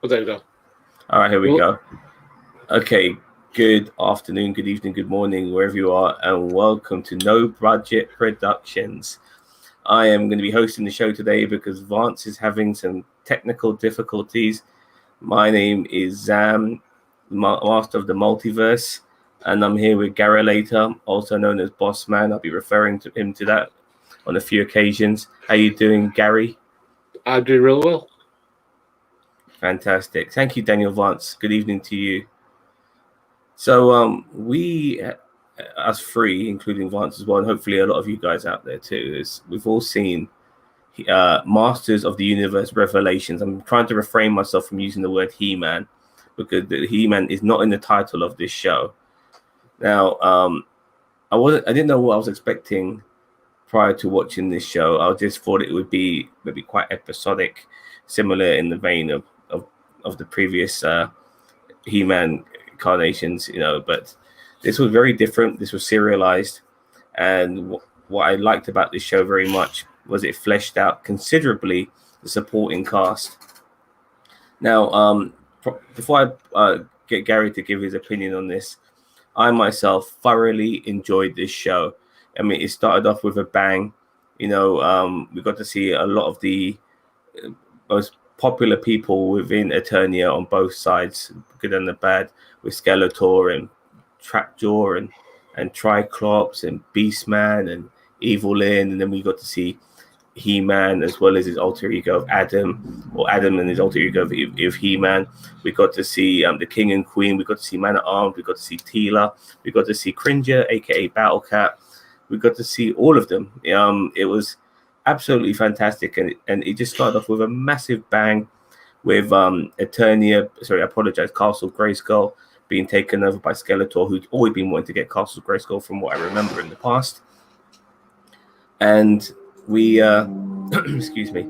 Oh, there we go. All right, here we go. Okay, good afternoon, good evening, good morning, wherever you are, and welcome to No Budget Productions. I am going to be hosting the show today because Vance is having some technical difficulties. My name is Zam, Master of the Multiverse, and I'm here with Gary Later, also known as Boss Man. I'll be referring to him to that on a few occasions. How you doing, Gary? I'm doing real well. Fantastic. Thank you, Daniel Vance. Good evening to you. So we, us three, including Vance as well, and hopefully a lot of you guys out there too, we've all seen Masters of the Universe Revelations. I'm trying to refrain myself from using the word He-Man because the He-Man is not in the title of this show. Now, I didn't know what I was expecting prior to watching this show. I just thought it would be maybe quite episodic, similar in the vein of the previous He-Man incarnations, but this was very different. This was serialized, and what I liked about this show very much was it fleshed out considerably the supporting cast. Now, before I get Gary to give his opinion on this, I myself thoroughly enjoyed this show. I mean, it started off with a bang. We got to see a lot of the most popular people within Eternia on both sides, good and the bad, with Skeletor and Trapjaw and Triclops and Beastman and Evil Lyn, and then we got to see He-Man as well as his alter ego of Adam, or Adam and his alter ego of He-Man. We got to see the King and Queen. We got to see Man at Arms. We got to see Teela. We got to see Cringer, aka Battle Cat. We got to see all of them. It was absolutely fantastic, and it just started off with a massive bang with Eternia. Sorry, I apologize. Castle Grayskull being taken over by Skeletor, who's always been wanting to get Castle Grayskull from what I remember in the past. And we excuse me,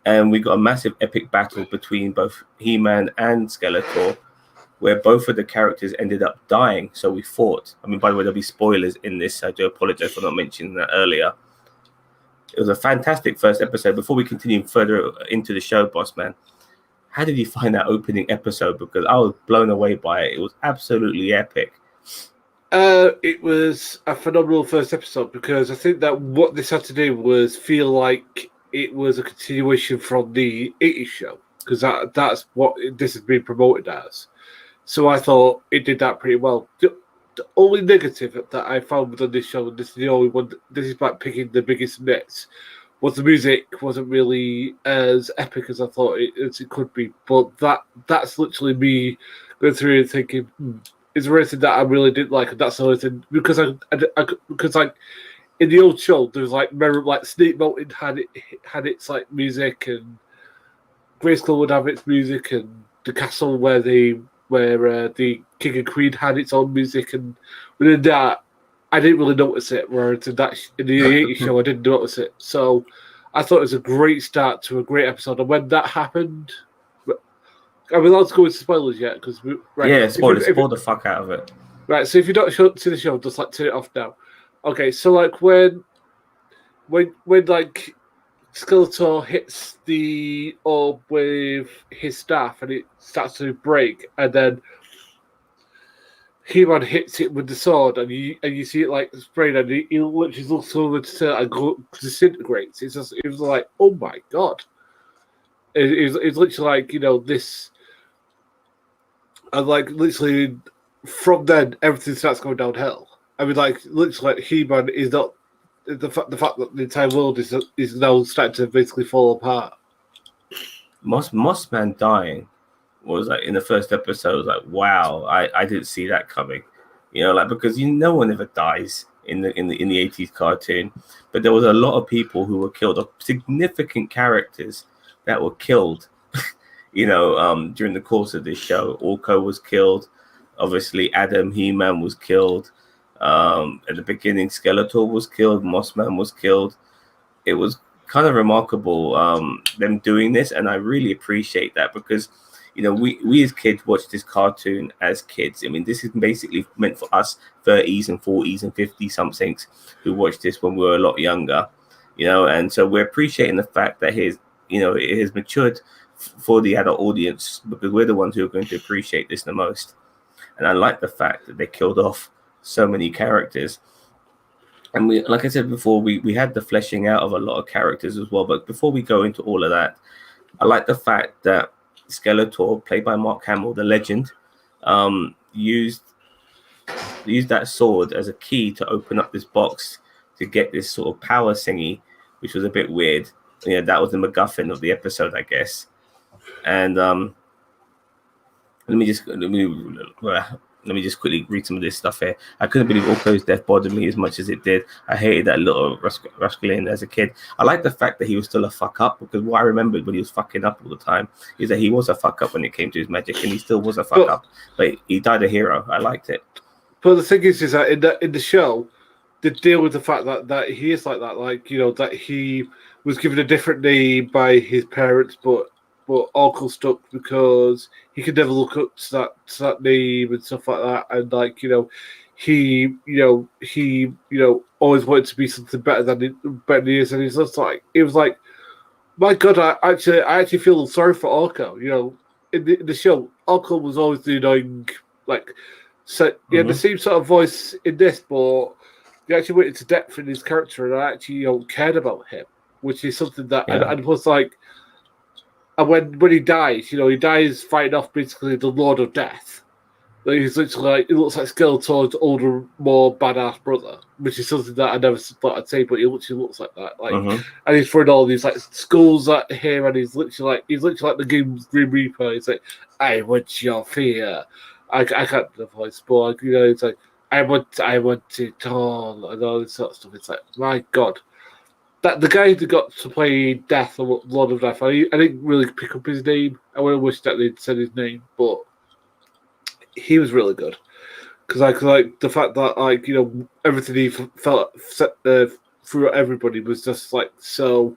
and we got a massive epic battle between both He-Man and Skeletor, where both of the characters ended up dying. So we fought. I mean, by the way, there'll be spoilers in this. I do apologize for not mentioning that earlier. It was a fantastic first episode. Before we continue further into the show, Boss Man, how did you find that opening episode? Because I was blown away by it. It was absolutely epic. It was a phenomenal first episode because I think that what this had to do was feel like it was a continuation from the 80s show, because that's what this has been promoted as. So I thought it did that pretty well. The only negative that I found within this show, and this is the only one, this is like picking the biggest nits, was the music wasn't really as epic as I thought it could be. But that's literally me going through and thinking, is there anything that I really didn't like? And that's the only thing, because because like in the old show, there's like Snake Mountain had its like music, and Grayskull would have its music, and the castle where the King and Queen had its own music, and within that, I didn't really notice it. Whereas in the 80s show, I didn't notice it. So I thought it was a great start to a great episode. And when that happened, I'm allowed to go into spoilers yet, because spoil the fuck out of it. Right, so if you don't see the show, just like turn it off now. Okay, so like when like Skeletor hits the orb with his staff and it starts to break, and then He-Man hits it with the sword, and you see it like spraying, and he literally looks over to turn and disintegrates. It was like, oh my god! It's literally like, this, and like literally from then everything starts going downhill. I mean, like literally, like He-Man is not the fact that the entire world is now starting to basically fall apart. Mossman dying was like in the first episode, was like, wow, I didn't see that coming. Because no one ever dies in the 80s cartoon, but there was a lot of people who were killed, of significant characters that were killed. During the course of this show. Orko was killed, obviously Adam, He-Man was killed. At the beginning, Skeletor was killed, Mossman was killed. It was kind of remarkable them doing this, and I really appreciate that, because we as kids watched this cartoon as kids. I mean, this is basically meant for us 30s and 40s and 50 somethings who watched this when we were a lot younger, and so we're appreciating the fact that it has matured for the adult audience, because we're the ones who are going to appreciate this the most. And I like the fact that they killed off so many characters. And we, like I said before, we had the fleshing out of a lot of characters as well. But before we go into all of that, I like the fact that Skeletor, played by Mark Hamill, the legend, used that sword as a key to open up this box to get this sort of power thingy, which was a bit weird. You know, that was the MacGuffin of the episode, I guess. And let me just quickly read some of this stuff here. I couldn't believe Orko's death bothered me as much as it did. I hated that little Rascalin as a kid. I like the fact that he was still a fuck up, because what I remembered when he was fucking up all the time is that he was a fuck up when it came to his magic, and he still was a fuck up. But he died a hero. I liked it. But the thing is that in the show, they deal with the fact that he is like that, like, you know, that he was given a different name by his parents, but Orko stuck because he could never look up to that name and stuff like that, and like, he always wanted to be something better than he is, and he's just like, it was like, my God, I actually feel sorry for Orko. You know, in the show, Orko was always the annoying, like, so he had the same sort of voice in this, but he actually went into depth in his character, and I actually cared about him, which is something that and plus, like, and when he dies, he dies fighting off basically the Lord of Death. Like, he's literally like, it looks like Skeletor's older, more badass brother, which is something that I never thought I'd say, but he literally looks like that. Like, and he's throwing all these like skulls at him, and he's literally like the game's Grim Reaper. He's like, I want your fear. I can't do the voice, but like, it's like, I want it all, and all this sort of stuff. It's like, my God. That the guy who got to play Death or Lord of Death, I didn't really pick up his name. I would have wished that they'd said his name, but he was really good. Because like the fact that everything he felt through everybody was just like so,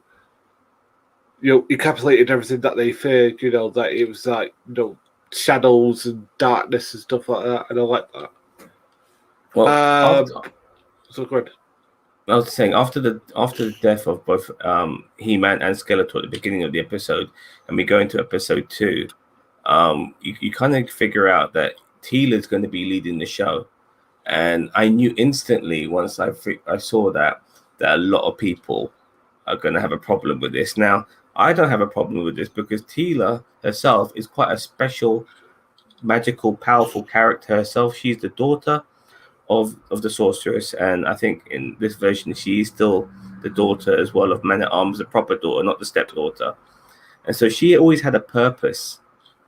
encapsulated everything that they feared. That it was like shadows and darkness and stuff like that, and I like that. Well, so good. I was saying, after the death of both He-Man and Skeletor at the beginning of the episode, and we go into episode 2, you kind of figure out that Teela's going to be leading the show, and I knew instantly once I saw that a lot of people are going to have a problem with this. Now, I don't have a problem with this because Teela herself is quite a special, magical, powerful character herself. She's the daughter of the sorceress, and I think in this version she is still the daughter as well of Man at Arms, the proper daughter, not the stepdaughter. And so she always had a purpose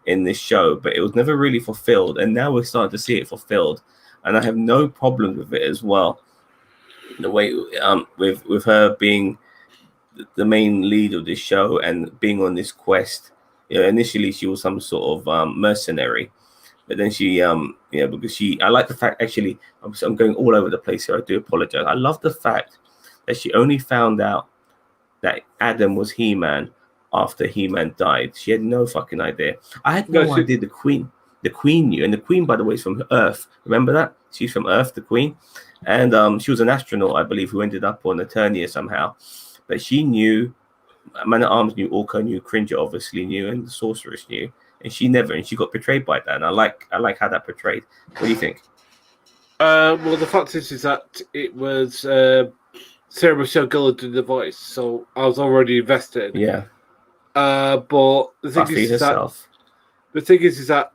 in this show, but it was never really fulfilled, and now we're starting to see it fulfilled, and I have no problem with it as well. The way with her being the main lead of this show and being on this quest. Initially she was some sort of mercenary, but then she, because I like the fact, actually, I'm going all over the place here. I do apologize. I love the fact that she only found out that Adam was He-Man after He-Man died. She had no fucking idea. I had no idea the Queen knew. And the Queen, by the way, is from Earth. Remember that? She's from Earth, the Queen. And she was an astronaut, I believe, who ended up on Eternia somehow. But she knew, Man at Arms knew, Orko knew, Cringer obviously knew, and the Sorceress knew. And she got betrayed by that. And I like how that portrayed. What do you think? Well, the fact is that it was Sarah Michelle Gellar did the voice, so I was already invested. Yeah. But the thing is that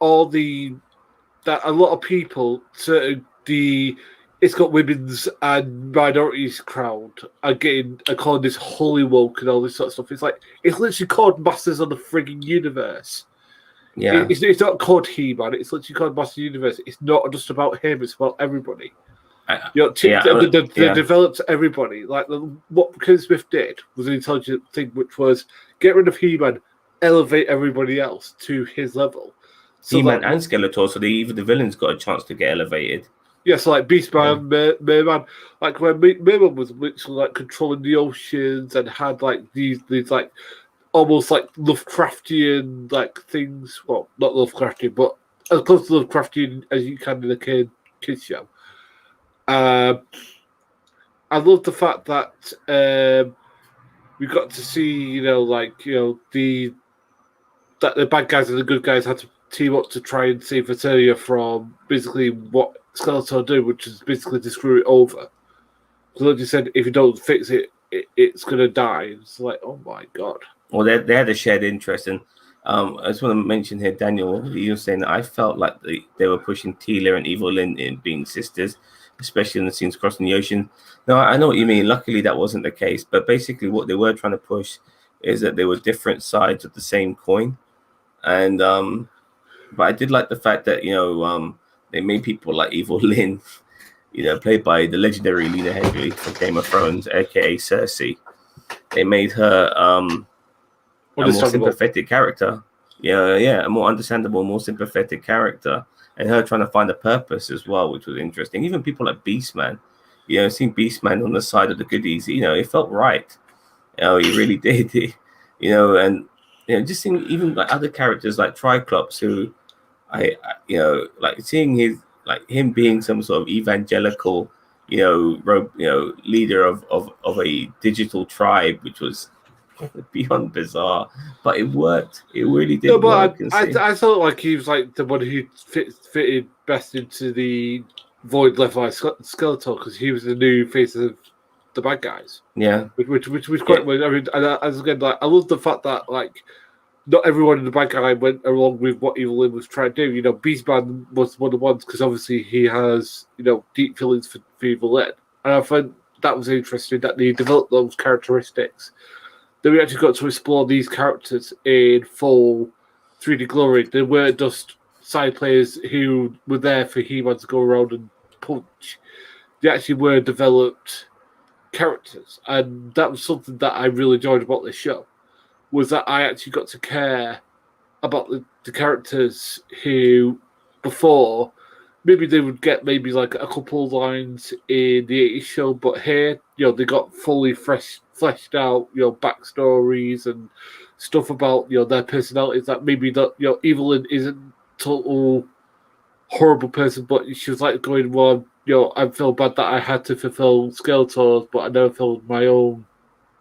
a lot of people, it's got women's and minorities crowd are calling this holy woke and all this sort of stuff. It's like, it's literally called Masters of the frigging Universe. Yeah, it's not called He-Man. It's literally called Master Universe. It's not just about him. It's about everybody. They developed everybody. Like what Kevin Smith did was an intelligent thing, which was get rid of He-Man, elevate everybody else to his level. So He-Man and Skeletor, so even the villains got a chance to get elevated. Yeah, so like Beastman, Merman, like when Merman was literally like controlling the oceans and had like these like almost like Lovecraftian like things. Well, not Lovecraftian, but as close to Lovecraftian as you can in a kids show. I love the fact that we got to see, the that the bad guys and the good guys had to team up to try and save Eternia from basically what Skeletor do, which is basically to screw it over. So like you said, if you don't fix it, it's going to die. It's like, oh my god. Well, they had a shared interest, and I just want to mention here, Daniel, you were saying that I felt like they were pushing Teela and Evil Lyn in being sisters, especially in the scenes crossing the ocean. Now, I know what you mean. Luckily, that wasn't the case, but basically what they were trying to push is that they were different sides of the same coin. And but I did like the fact that, they made people like Evil Lyn, played by the legendary Lena Headey from Game of Thrones, aka Cersei. They made her a more sympathetic character. A more understandable, more sympathetic character. And her trying to find a purpose as well, which was interesting. Even people like Beastman, seeing Beastman on the side of the goodies, it felt right. He really did. And just seeing even like other characters like Triclops, who like seeing him being some sort of evangelical, leader of a digital tribe, which was beyond bizarre, but it worked. It really did work. I thought like he was like the one who fitted best into the void left by Skeletor, because he was the new face of the bad guys. Yeah, which was quite. Yeah. I mean, as again, like I love the fact that like not everyone in the bad guy went along with what Evil Lyn was trying to do. Beastman was one of the ones because obviously he has deep feelings for Evil Lyn, and I find that was interesting that they developed those characteristics. Then we actually got to explore these characters in full 3D glory. They weren't just side players who were there for He-Man to go around and punch. They actually were developed characters, and that was something that I really enjoyed about this show, was that I actually got to care about the characters who before maybe they would get maybe like a couple lines in the 80s show, but here they got fully fleshed out backstories and stuff about their personalities, that maybe that Evil Lyn isn't total horrible person, but she was like going, well, I feel bad that I had to fulfill Skeletor's, but I never fulfilled my own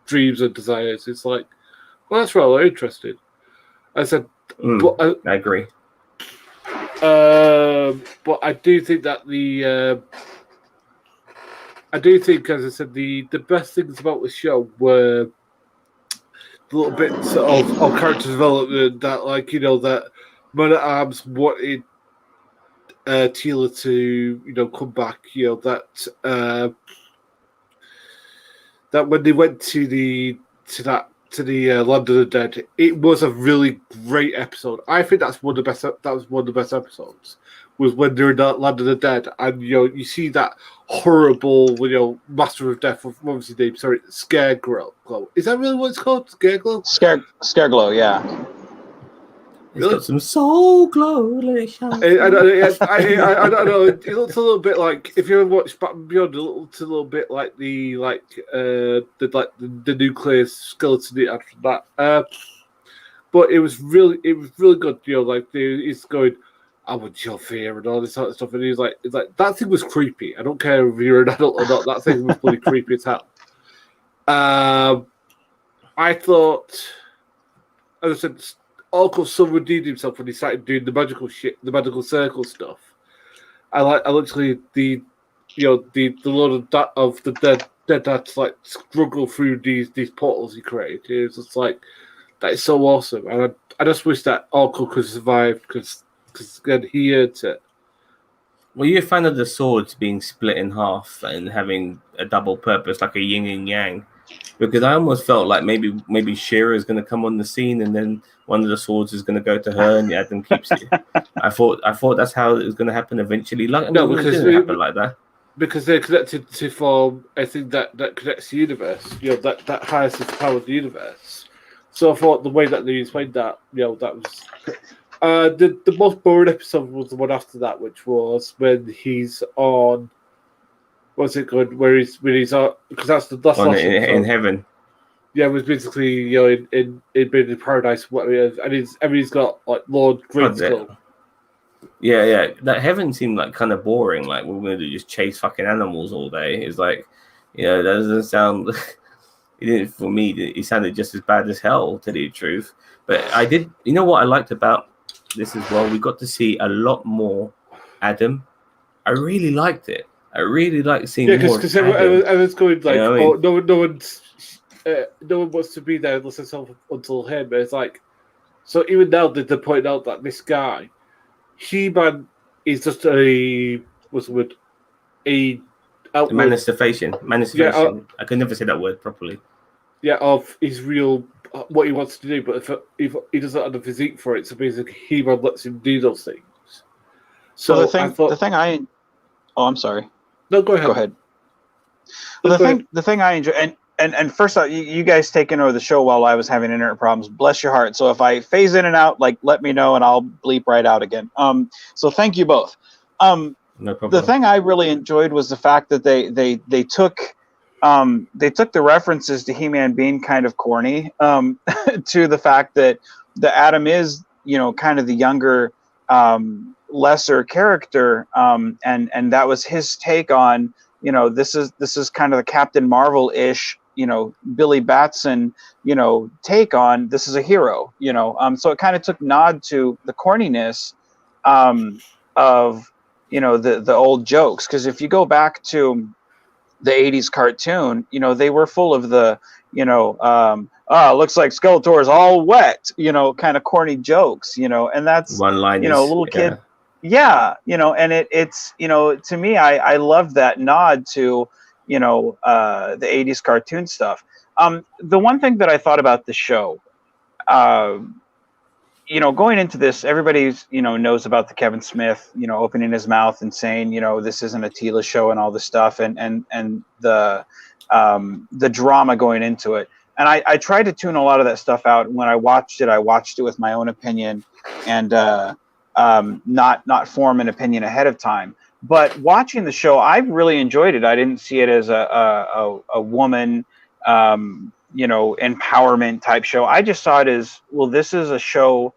dreams and desires. It's like, well, that's rather interesting. I said, I agree. But I do think that as I said, the best things about the show were the little bits of character development, that that Man at Arms wanted Teela to come back, that when they went to the Land of the Dead, it was a really great episode. I think that was one of the best episodes, was when they're in the Land of the Dead, and you see that horrible Master of Death, what was his name? Sorry, Scareglow. Is that really what it's called? Scareglow? Scareglow, yeah. It's got some soul glow. I don't know. It looks a little bit like, if you ever watched Batman Beyond, it looks a little bit like the nuclear skeleton it had from that. But it was really good. He's going, I want your fear and all this sort of stuff, and he's like, that thing was creepy. I don't care if you're an adult or not. That thing was bloody creepy as hell. I thought, as I said, Orko still redeemed himself when he started doing the magical shit, the magical circle stuff. I literally the Lord of the Dead had to like struggle through these portals he created. It was just like, that is so awesome, and I just wish that Orko could survive, because again he earned it. Were you a fan of the swords being split in half and having a double purpose, like a yin and yang? Because I almost felt like maybe She-Ra is going to come on the scene, and then one of the swords is going to go to her, and Adam keeps it. I thought that's how it was going to to happen eventually. No, because it didn't happen like that. Because they're connected to form a thing that connects the universe. That highest power of the universe. So I thought the way that they explained that, that was. The most boring episode was the one after that, which was when he's on. What's it called? Where he's on, because that's the last in heaven. Yeah, it was basically in paradise, whatever, and he's got like Lord Greenskull. Yeah. That heaven seemed like kind of boring. Like, we're going to just chase fucking animals all day. It's like, that doesn't sound. It didn't for me. It sounded just as bad as hell, to tell you the truth. But I did, you know what I liked about this as well? We got to see a lot more Adam. I really liked it. I really liked seeing more because of Adam. everyone's going like, You know what I mean? no one wants to be there unless it's until him. But it's like, so even now they're pointing out that this guy, He-Man, is just a outward, Manifestation. I can never say that word properly. Yeah, of his real what he wants to do, but if he doesn't have the physique for it, so basically He-Man lets him do those things. So well, I'm sorry. No, go ahead. Go ahead. Well, the thing I enjoy, and first off, you guys taking over the show while I was having internet problems. Bless your heart. So if I phase in and out, like, let me know and I'll bleep right out again. So thank you both. No problem. The thing I really enjoyed was the fact that they took the references to He-Man being kind of corny, to the fact that the Adam is, kind of the younger, lesser character, and that was his take on, this is kind of the Captain Marvel-ish, Billy Batson, take on, this is a hero, so it kind of took nod to the corniness, of, the old jokes. Because if you go back to the 80s cartoon, they were full of the, looks like Skeletor is all wet, kind of corny jokes, and that's, one-liners, little kid. Yeah, and it's, to me, I love that nod to, the 80s cartoon stuff. The one thing that I thought about the show, going into this, everybody's, knows about the Kevin Smith, opening his mouth and saying, this isn't a Tila show and all this stuff, and the drama going into it. And I tried to tune a lot of that stuff out. When I watched it with my own opinion, and not form an opinion ahead of time. But watching the show, I really enjoyed it. I didn't see it as a woman, empowerment type show. I just saw it as, well, this is a show,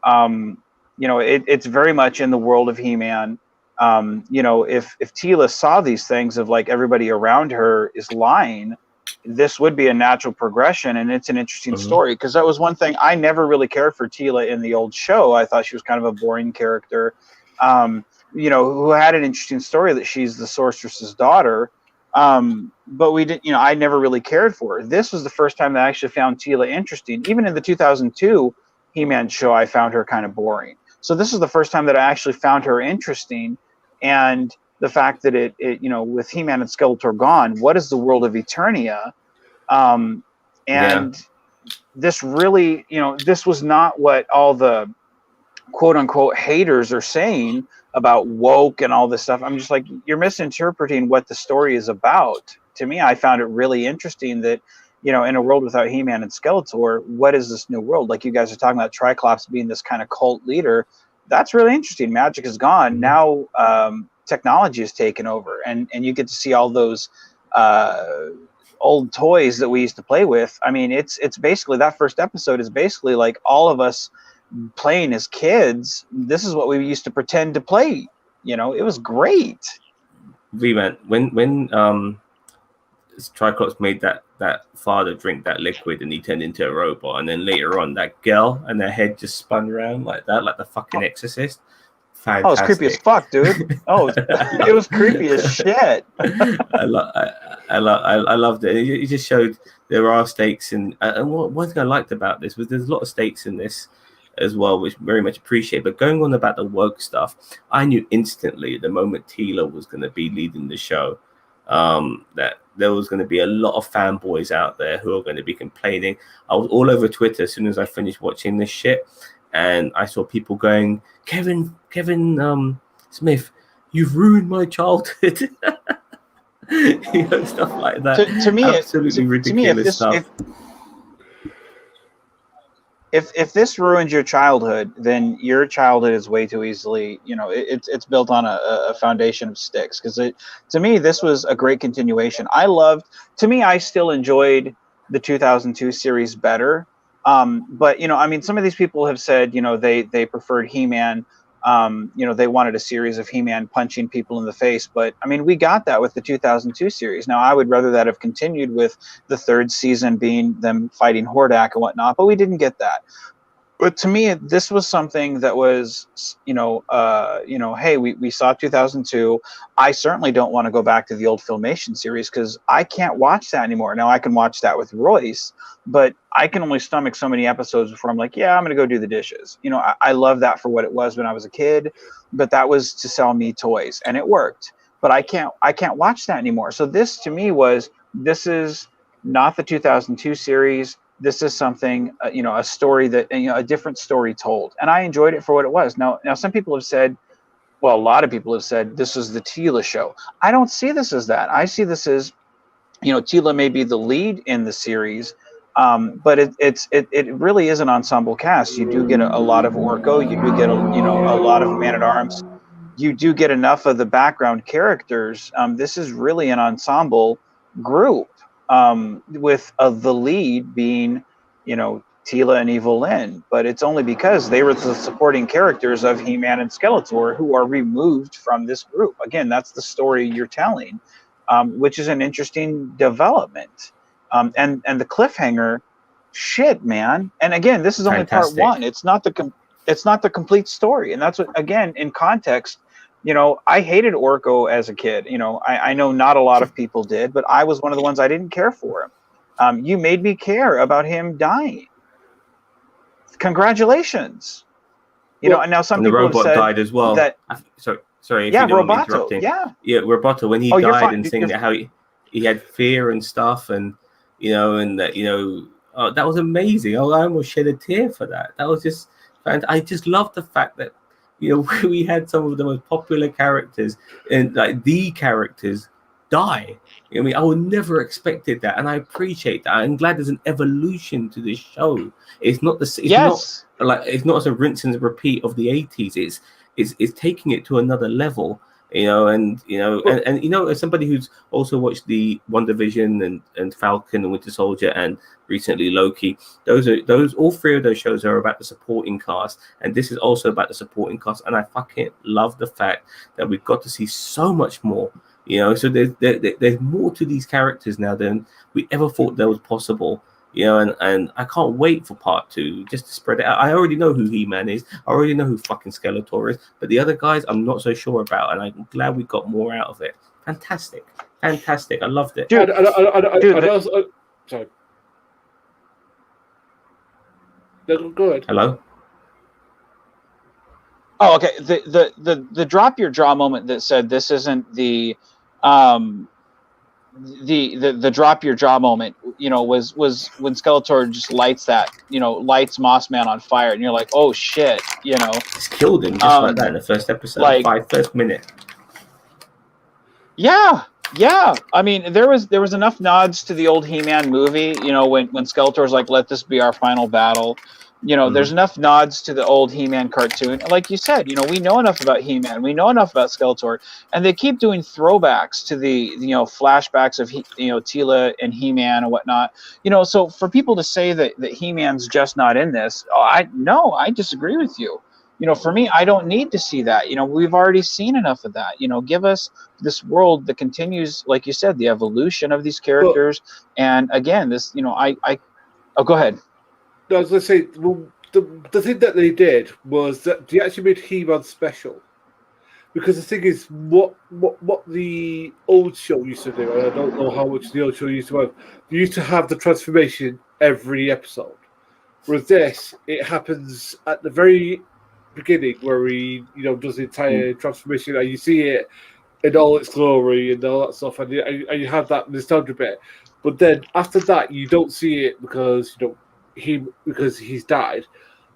it's very much in the world of He-Man. If Tila saw these things of, like, everybody around her is lying, this would be a natural progression, and it's an interesting story. Because that was one thing, I never really cared for Tila in the old show. I thought she was kind of a boring character, who had an interesting story that she's the sorceress's daughter. But we didn't, I never really cared for her. This was the first time that I actually found Tila interesting. Even in the 2002 He-Man show, I found her kind of boring. So this is the first time that I actually found her interesting. And the fact that it with He-Man and Skeletor gone, what is the world of Eternia? This really, this was not what all the quote unquote haters are saying about woke and all this stuff. I'm just like, you're misinterpreting what the story is about. To me, I found it really interesting that, in a world without He-Man and Skeletor, what is this new world? Like you guys are talking about Triclops being this kind of cult leader. That's really interesting. Magic is gone. Now technology is taken over, and you get to see all those old toys that we used to play with. I mean, it's basically, that first episode is basically like all of us playing as kids. This is what we used to pretend to play. It was great. Vman, when Triclops made that father drink that liquid and he turned into a robot, and then later on that girl and their head just spun around like that, like the fucking Exorcist. Fantastic. Oh, it's creepy as fuck, dude. Oh, it was creepy as shit. I loved it. It just showed there are stakes, and one thing I liked about this was there's a lot of stakes in this as well, which very much appreciate. But going on about the woke stuff, I knew instantly the moment Tila was going to be leading the show, that there was going to be a lot of fanboys out there who are going to be complaining. I was all over Twitter as soon as I finished watching this shit, and I saw people going, Kevin Smith, you've ruined my childhood. Stuff like that. To me, absolutely ridiculous stuff. If this ruins your childhood, then your childhood is way too easily, it's built on a foundation of sticks. Because to me, this was a great continuation. I still enjoyed the 2002 series better. But some of these people have said, they preferred He-Man. They wanted a series of He-Man punching people in the face. But we got that with the 2002 series. Now, I would rather that have continued with the third season being them fighting Hordak and whatnot, but we didn't get that. But to me, this was something that was, hey, we saw 2002. I certainly don't want to go back to the old Filmation series because I can't watch that anymore. Now I can watch that with Royce, but I can only stomach so many episodes before I'm like, yeah, I'm going to go do the dishes. I love that for what it was when I was a kid, but that was to sell me toys, and it worked. But I can't watch that anymore. So this to me this is not the 2002 series. This is something, a story that, a different story told. And I enjoyed it for what it was. Now, some people have said, well, a lot of people have said this is the Tila show. I don't see this as that. I see this as, Tila may be the lead in the series, but it really is an ensemble cast. You do get a lot of Orko. You do get, a lot of Man-at-Arms. You do get enough of the background characters. This is really an ensemble group. With the lead being, Tila and Evil Lyn, but it's only because they were the supporting characters of He-Man and Skeletor who are removed from this group. Again, that's the story you're telling, which is an interesting development. And the cliffhanger, shit, man. And again, this is only Fantastic. part one. It's not the complete story, and that's what, again, in context. I hated Orko as a kid. I know not a lot of people did, but I was one of the ones I didn't care for him. You made me care about him dying. Congratulations. And now some and the people robot have said died as well. Sorry. If yeah, you don't mind Roboto. interrupting. Yeah, Roboto, when he died and saying that how he had fear and stuff, and and that that was amazing. I almost shed a tear for that. That was just, and I just love the fact that we had some of the most popular characters and like the characters die. I mean, I would never expected that, and I appreciate that. I'm glad there's an evolution to this show. It's not it's not as a rinse and repeat of the 80s. It's taking it to another level. And as somebody who's also watched the WandaVision and Falcon and Winter Soldier and recently Loki, all three of those shows are about the supporting cast, and this is also about the supporting cast, and I fucking love the fact that we've got to see so much more. So there's more to these characters now than we ever thought that was possible. And I can't wait for part 2 just to spread it out. I already know who He-Man is. I already know who fucking Skeletor is. But the other guys, I'm not so sure about, and I'm glad we got more out of it. Fantastic. I loved it. Dude, sorry. Go ahead. Hello? Oh, okay. The drop your jaw moment that said this isn't the drop your jaw moment, was when Skeletor just lights Moss Man on fire, and you're like, oh shit, Just killed him just like that in the first episode, first minute. Yeah. I mean, there was enough nods to the old He-Man movie, when Skeletor's like, let this be our final battle. There's enough nods to the old He-Man cartoon. Like you said, we know enough about He-Man. We know enough about Skeletor. And they keep doing throwbacks to the, flashbacks of, Tila and He-Man and whatnot. So for people to say that He-Man's just not in this, I disagree with you. For me, I don't need to see that. We've already seen enough of that. Give us this world that continues, like you said, the evolution of these characters. And again, this, go ahead. I was going to say, well, the thing that they did was that they actually made He-Man special. Because the thing is, what the old show used to do, and I don't know how much the old show used to have, they used to have the transformation every episode. Whereas this, it happens at the very beginning where he, does the entire transformation, and you see it in all its glory and all that stuff, and you have that nostalgia bit. But then after that, you don't see it because, because he's died,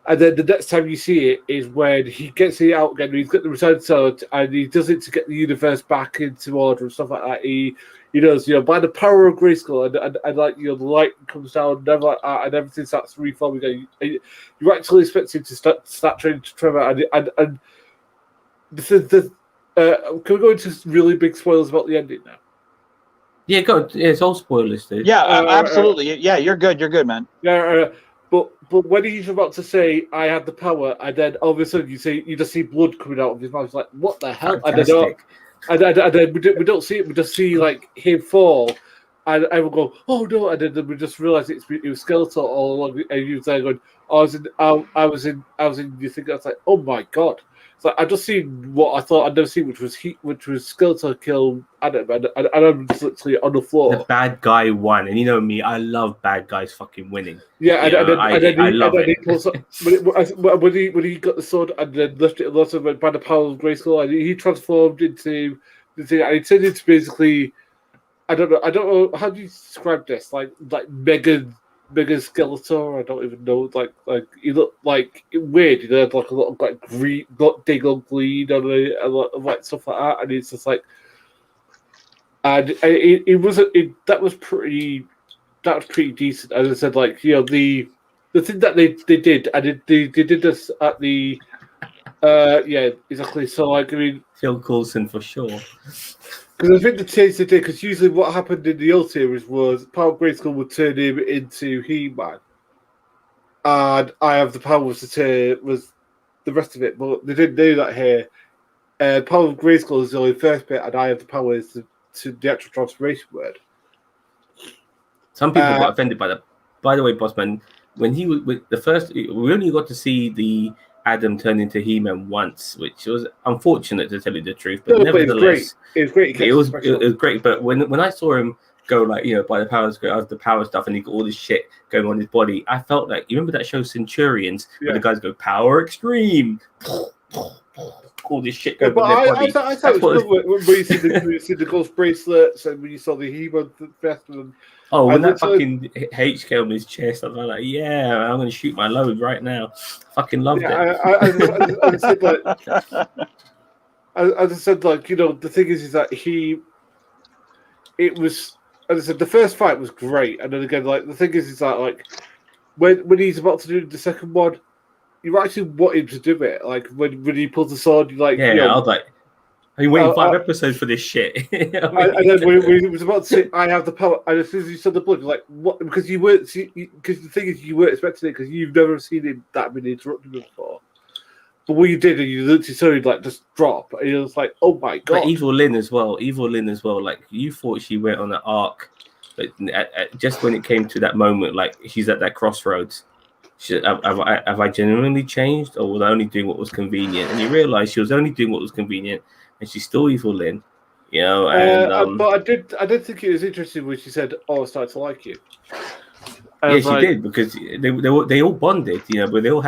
and then the next time you see it is when he gets it out again. He's got the return sword, and he does it to get the universe back into order and stuff like that. He does, by the power of Grayskull, and like the light comes down, and everything starts reforming. And you actually expect him to start training to Trevor, and this is the. Can we go into really big spoilers about the ending now? Yeah, go. Yeah, it's all spoilers, dude. Yeah, absolutely. Yeah, you're good. You're good, man. Yeah, but when he's about to say, "I had the power," and then all of a sudden you just see blood coming out of his mouth. It's like, what the hell? Fantastic. And then we don't see it. We just see like him fall, and everyone go, "Oh no!" And then we just realised it was Skeletor all along, and you was there going, "I was in." You think that's like, "Oh my god!" It's like I just seen what I thought I'd never seen, which was Skeletor kill Adam, and I'm just literally on the floor. The bad guy won, and you know me, I love bad guys fucking winning. Yeah, I love it. When he got the sword and then lifted it, lots of by the power of Grayskull, and he transformed into the thing, and he turned into basically, I don't know how do you describe this, like mega Skeletor. I don't even know, like he looked like weird. He had like a lot of like green, got dingle bleed and a lot of like stuff like that, and it's just like, and that was pretty decent. As I said, like, you know, the thing that they did, and they did this at the yeah, exactly. So like, I mean, Phil Coulson for sure. Because I think the change they did, because usually what happened in the old series was Power Grayskull would turn him into He-Man, and I have the powers to turn was the rest of it, but they didn't do that here. Power of Grayskull is the only first bit, and I have the powers to the actual transformation word. Some people got offended by that. By the way, Bossman, when he was with the first, we only got to see the Adam turn into He-Man once, which was unfortunate to tell you the truth. But nevertheless, it was great. It was great. But when I saw him go, like, you know, by the powers, go out the power stuff, and he got all this shit going on his body, I felt like, you remember that show Centurions, where the guys go power extreme, all this shit going on their body. I thought it was good when you see the ghost bracelets, and when you saw the He-Man vest. Oh, when that fucking H came on his chest, I was like, yeah, I'm going to shoot my load right now. Fucking loved it. As I said, like, you know, the thing is that it was, as I said, the first fight was great. And then again, like, the thing is that, like, when he's about to do the second one, you actually want him to do it. Like, when he pulls the sword, you're like, yeah, you know, I was like, I've been waiting 5 episodes for this shit. And then when he was about to say, "I have the power," and as soon as you saw the blood, you're like, "What?" Because you weren't. Because the thing is, you weren't expecting it because you've never seen him that many interrupted before. But what you did, and you literally saw him like just drop, and you're just like, "Oh my god!" But Evil Lynn as well. Like, you thought she went on an arc, but just when it came to that moment, like, she's at that crossroads. Have I genuinely changed, or was I only doing what was convenient? And you realise she was only doing what was convenient. And she's still Evil Lynn, you know. And but I did think it was interesting when she said, "Oh, I started to like you." Yeah, she did, because they all bonded, you know. But they all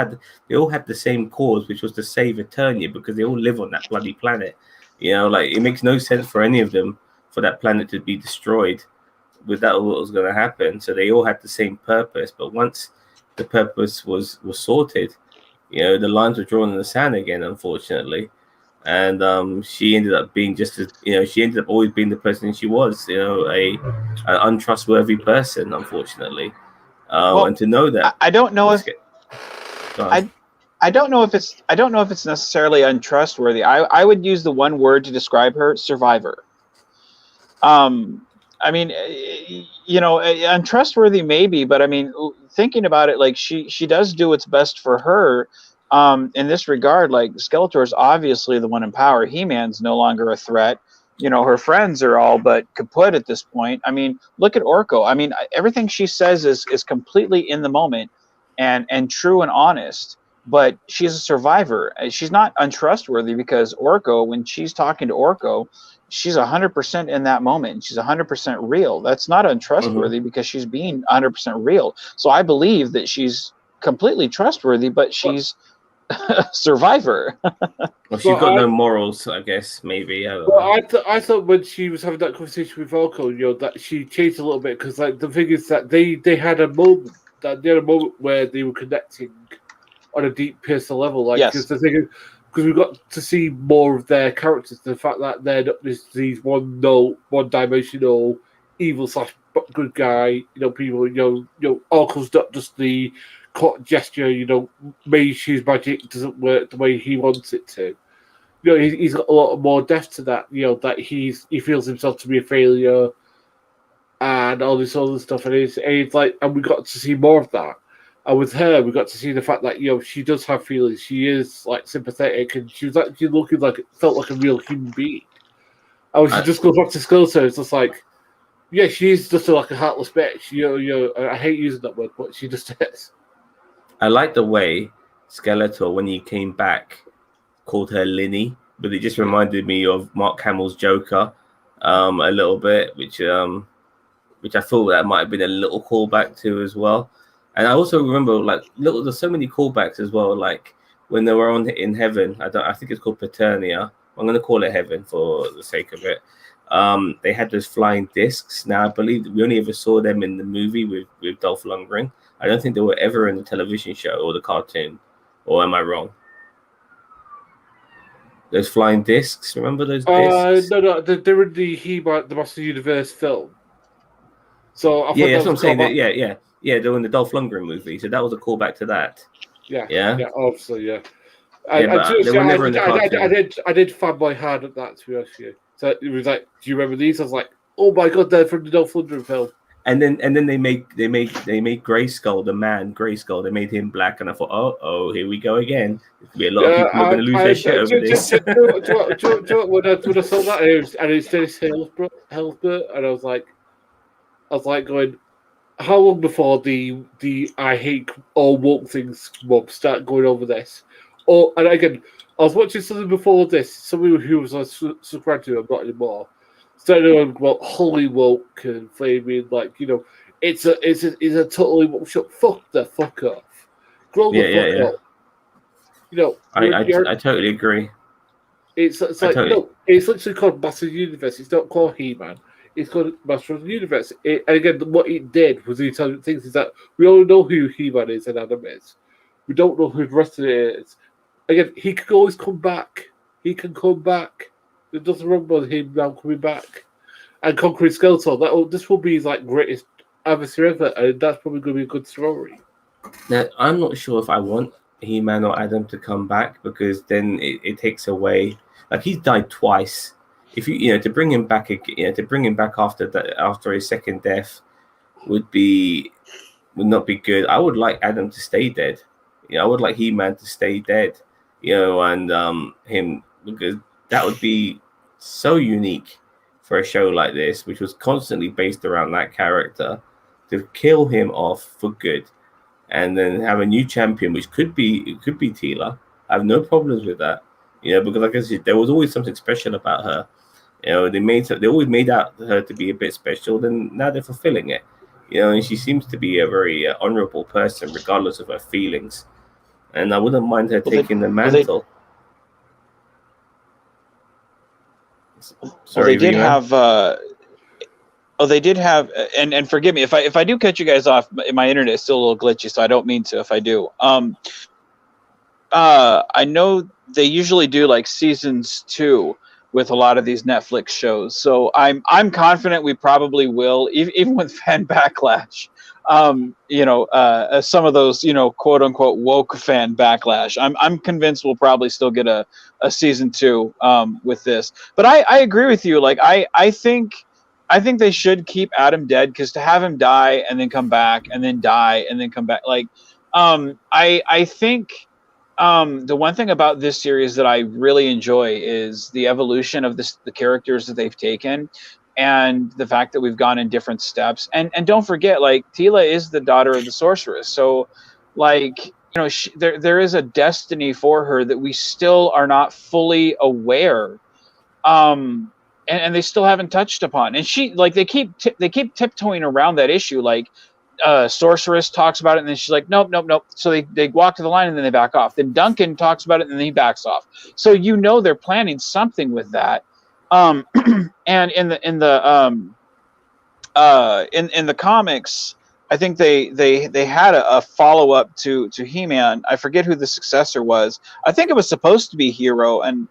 had the same cause, which was to save Eternia, because they all live on that bloody planet. You know, like, it makes no sense for any of them for that planet to be destroyed without what was going to happen. So they all had the same purpose. But once the purpose was sorted, you know, the lines were drawn in the sand again, unfortunately. And she ended up being just as, you know, she ended up always being the person she was, you know, an untrustworthy person, unfortunately. And to know that, I don't know if I don't know if it's necessarily untrustworthy. I would use the one word to describe her: survivor. I mean, you know, untrustworthy maybe, but I mean, thinking about it, like, she does do what's best for her. In this regard, like, Skeletor is obviously the one in power. He-Man's no longer a threat. You know, her friends are all but kaput at this point. I mean, look at Orko. I mean, everything she says is completely in the moment and true and honest. But she's a survivor. She's not untrustworthy, because Orko, when she's talking to Orko, she's 100% in that moment. She's 100% real. That's not untrustworthy, because she's being 100% real. So I believe that she's completely trustworthy, but she's survivor. Well, she's got no morals, I guess, maybe. I thought when she was having that conversation with Orko, you know, that she changed a little bit, because, like, the thing is that they had a moment where they were connecting on a deep personal level, like, yes. Because the thing is, because we got to see more of their characters, the fact that they're not just these one-dimensional evil / good guy, you know, people, you know, Orko's not just the court gesture, you know, maybe his magic doesn't work the way he wants it to. You know, he's got a lot more depth to that, you know, that he feels himself to be a failure and all this other stuff, and it's like, and we got to see more of that. And with her, we got to see the fact that, you know, she does have feelings. She is, like, sympathetic, and she was actually felt like a real human being. And when she just goes back to Skeletor, it's just like, Yeah, she's just like a heartless bitch. I hate using that word, but she just is. I like the way Skeletor, when he came back, called her Linny, but it just reminded me of Mark Hamill's Joker a little bit, which I thought that might have been a little callback to as well. And I also remember there's so many callbacks as well, like when they were in heaven. I think it's called Paternia. I'm going to call it heaven for the sake of it. They had those flying discs. Now I believe we only ever saw them in the movie with Dolph Lundgren. I don't think they were ever in the television show or the cartoon. Or am I wrong? Those flying discs. Remember those discs? No, they're in the Master Universe film. So I yeah, that's what I'm saying. Yeah. They're in the Dolph Lundgren movie, so that was a callback to that. Yeah, obviously, yeah. They were never in the cartoon. I did fanboy hard at that, to be honest with you. So it was like, do you remember these? I was like, oh my god, they're from the Dolph Lundgren film. And then they made Grayskull, the man Grayskull. They made him black, and I thought, oh, here we go again. There's gonna be a lot of people are going to lose their shit over this. When I saw that, and it's Dennis Hillsborough, and I was like going, how long before the I hate all woke things mob start going over this? And again, I was watching something before this. Somebody who was subscribed to, I'm not anymore. Started on about holy woke and flaming, it's a totally woke show. Fuck the fuck off. Grow the fuck up. I totally agree. It's literally called Master Universe. It's not called He-Man. It's called Master of the Universe. And again, what it did was the intelligent things is that we all know who He-Man is and Adam is. We don't know who the rest of it is. Again, he can always come back. He can come back. There's nothing wrong with him now coming back. And conquering Skeletor, this will be his greatest adversary ever, and that's probably going to be a good story. Now, I'm not sure if I want He-Man or Adam to come back, because then it takes away. Like, he's died twice. If to bring him back after his second death would not be good. I would like Adam to stay dead. I would like He-Man to stay dead. And him, because that would be so unique for a show like this, which was constantly based around that character, to kill him off for good, and then have a new champion, which could be Teela. I have no problems with that. Because like I said, there was always something special about her. They always made out her to be a bit special. Then now they're fulfilling it. And she seems to be a very honorable person, regardless of her feelings. And I wouldn't mind her taking the mantle. Sorry, they did have. They did have, and forgive me if I do catch you guys off. My internet is still a little glitchy, so I don't mean to if I do. I know they usually do like seasons 2 with a lot of these Netflix shows, so I'm confident we probably will, even with fan backlash. Some of those, quote unquote woke fan backlash. I'm convinced we'll probably still get a season 2 with this. But I agree with you. Like I think they should keep Adam dead, because to have him die and then come back and then die and then come back, I think the one thing about this series that I really enjoy is the evolution of the characters that they've taken, and the fact that we've gone in different steps. And don't forget, Teela is the daughter of the sorceress. So, there is a destiny for her that we still are not fully aware. And they still haven't touched upon. And they keep tiptoeing around that issue. Sorceress talks about it, and then she's like, nope. So they walk to the line, and then they back off. Then Duncan talks about it, and then he backs off. So they're planning something with that. And in the comics, I think they had a follow up to He-Man. I forget who the successor was. I think it was supposed to be Hero, and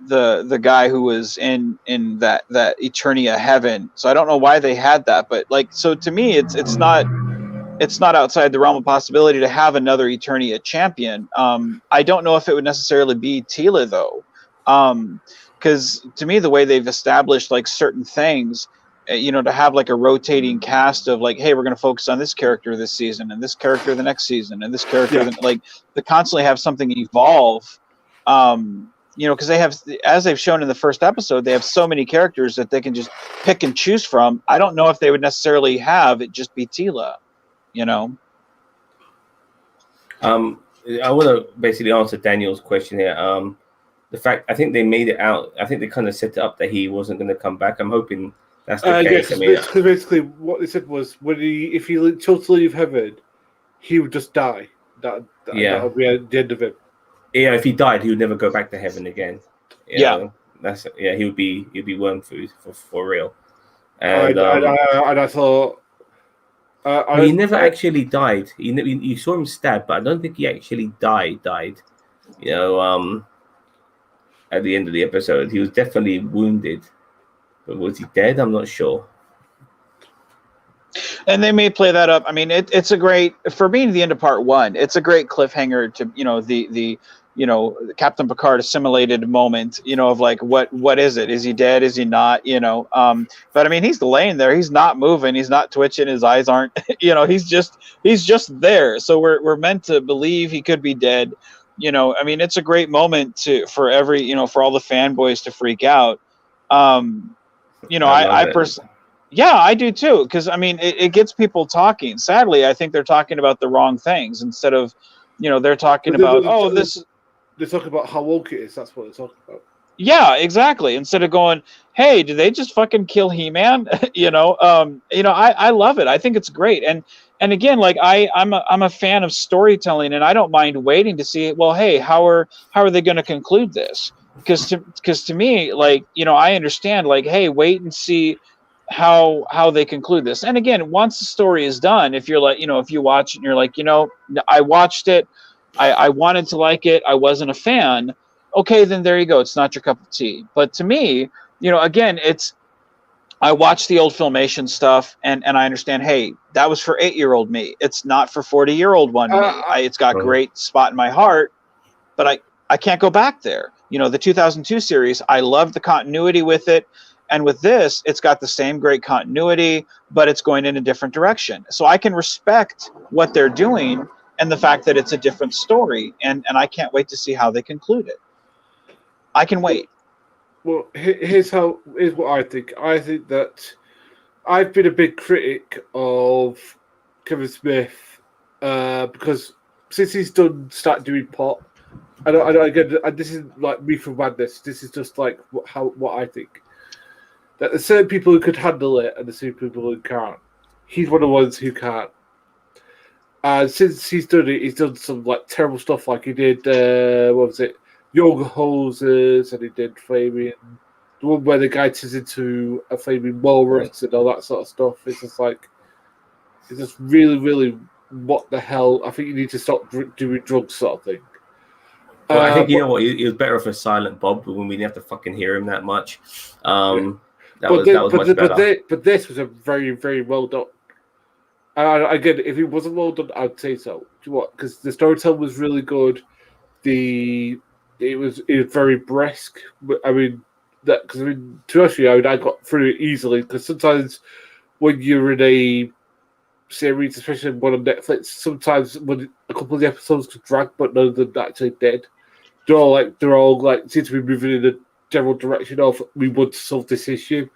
the guy who was in that Eternia Heaven. So I don't know why they had that, but so to me, it's not outside the realm of possibility to have another Eternia champion. I don't know if it would necessarily be Teela though. Because to me, the way they've established certain things, to have a rotating cast of hey, we're going to focus on this character this season, and this character the next season, and this character, to constantly have something evolve. because they have, as they've shown in the first episode, they have so many characters that they can just pick and choose from. I don't know if they would necessarily have it just be Tila, I want to basically answer Daniel's question here. The fact, I think they made it out. I think they kind of set it up that he wasn't going to come back. I'm hoping that's the case. Yes, because basically what they said was if he chose to leave heaven, he would just die. That would be the end of him. Yeah, if he died, he would never go back to heaven again. He would be worm food for real. And I thought. He never actually died. You saw him stabbed, but I don't think he actually died. At the end of the episode, he was definitely wounded, but was he dead? I'm not sure. And they may play that up. I mean, it's a great, for being the end of part one, it's a great cliffhanger to the Captain Picard assimilated moment, of like what is it? Is he dead? Is he not? But I mean, he's laying there. He's not moving. He's not twitching. His eyes aren't. He's just there. So we're meant to believe he could be dead. I mean, it's a great moment for all the fanboys to freak out. I do too, because I mean, it gets people talking. Sadly, I think they're talking about the wrong things instead of, they're talking about They're talking about how woke it is. That's what they're talking about. Yeah, exactly. Instead of going, hey, did they just fucking kill He-Man? I love it. I think it's great. And again, like I'm a fan of storytelling, and I don't mind waiting to see, well, hey, how are they going to conclude this? Because to me, like, I understand, like, hey, wait and see how they conclude this. And again, once the story is done, if you're like, if you watch it and you're like, I watched it, I wanted to like it, I wasn't a fan, okay, then there you go. It's not your cup of tea. But to me, again, I watched the old Filmation stuff, and I understand, hey, that was for 8-year-old me. It's not for 40-year-old me. It's got great spot in my heart, but I can't go back there. The 2002 series, I loved the continuity with it. And with this, it's got the same great continuity, but it's going in a different direction. So I can respect what they're doing and the fact that it's a different story. And I can't wait to see how they conclude it. I can wait. Well, here's what I think. I think that I've been a big critic of Kevin Smith because since he's started doing pop, and this is like me from madness. This is just like what I think. That there's certain people who could handle it and there's certain people who can't. He's one of the ones who can't. And since he's done it, he's done some like terrible stuff. Like he did, what was it? Yoga Hoses, and he did Flaming, the one where the guy turns into a flaming walrus and all that sort of stuff. It's just really, really, what the hell? I think you need to stop doing drugs, sort of thing. Well, I think what, he was better off a silent Bob when we didn't have to fucking hear him that much. That was much better. But this was a very, very well done. Again, if it wasn't well done, I'd say so. Do you know what? Because the storytelling was really good. It was very brisk. I mean, to be honest with you, I got through it easily because sometimes when you're in a series, especially one on Netflix, sometimes when a couple of the episodes could drag, but none of them actually did. They're all like seem to be moving in a general direction of we want to solve this issue,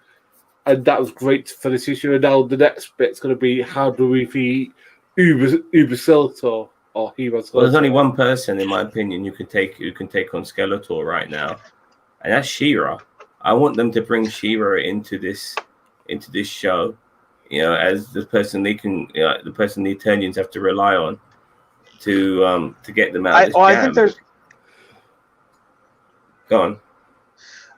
and that was great for this issue. And now the next bit's going to be how do we defeat Uber Skeletor or Hero Skeletor. Well, there's only one person, in my opinion, who can take on Skeletor right now, and that's She-Ra. I want them to bring She-Ra into this show, as the person the Eternians have to rely on to get them out. I think there's. Go on.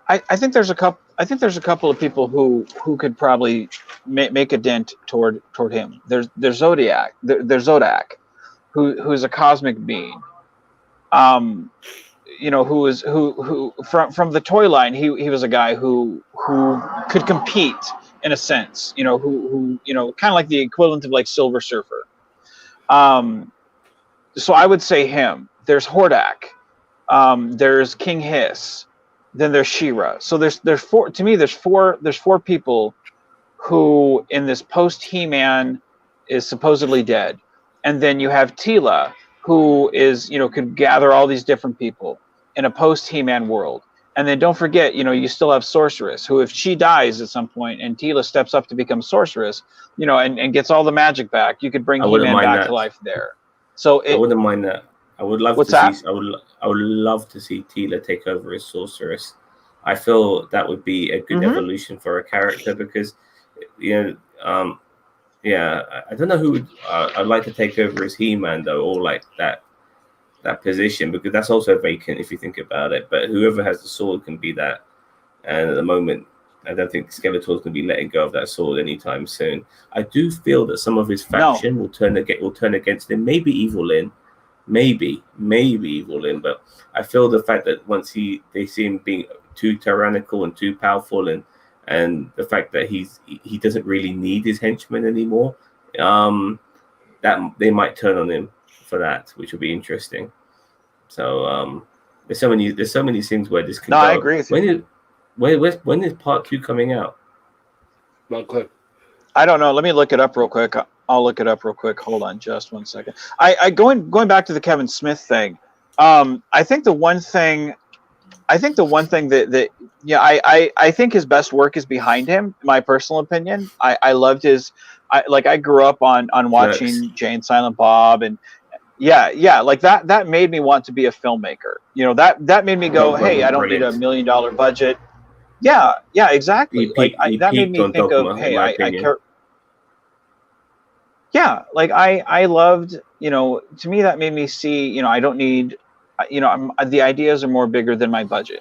I think there's a couple of people who could probably make a dent toward him. There's Zodiac. There's Zodak, who's a cosmic being. Who from the toy line, he was a guy who could compete in a sense. Who kind of like the equivalent of like Silver Surfer. So I would say him. There's Hordak. There's King Hiss. Then there's She-Ra. So there's four. To me, there's four people who in this post He-Man is supposedly dead, and then you have Tila, who is could gather all these different people. in a post He-Man world. And then don't forget, you still have Sorceress, who if she dies at some point and Teela steps up to become Sorceress, and gets all the magic back, you could bring I wouldn't He-Man mind back that. to life there. So I wouldn't mind that. I would love What's to that? see. I would love to see Teela take over as Sorceress. I feel that would be a good evolution for a character because, yeah, I don't know who would, I'd like to take over as He-Man though, or like that position, because that's also vacant if you think about it. But whoever has the sword can be that. And at the moment, I don't think Skeletor's going to be letting go of that sword anytime soon. I do feel that some of his faction will turn against him. Maybe Evil Lyn, maybe Evil Lyn. But I feel the fact that once they see him being too tyrannical and too powerful, and the fact that he doesn't really need his henchmen anymore, that they might turn on him for that, which will be interesting. So there's so many things where this can go. I agree with you. When is part 2 coming out? Not clear. I don't know. Let me look it up real quick. I'll look it up real quick. Hold on just one second. I going back to the Kevin Smith thing. I think the one thing that I think his best work is behind him. My personal opinion. I loved his. I grew up on watching Jay and Silent Bob, and like that made me want to be a filmmaker. That made me go, hey, I don't need $1 million budget. Yeah, exactly. That made me think of, hey, I care. Yeah, like I loved, to me that made me see, I don't need, the ideas are more bigger than my budget.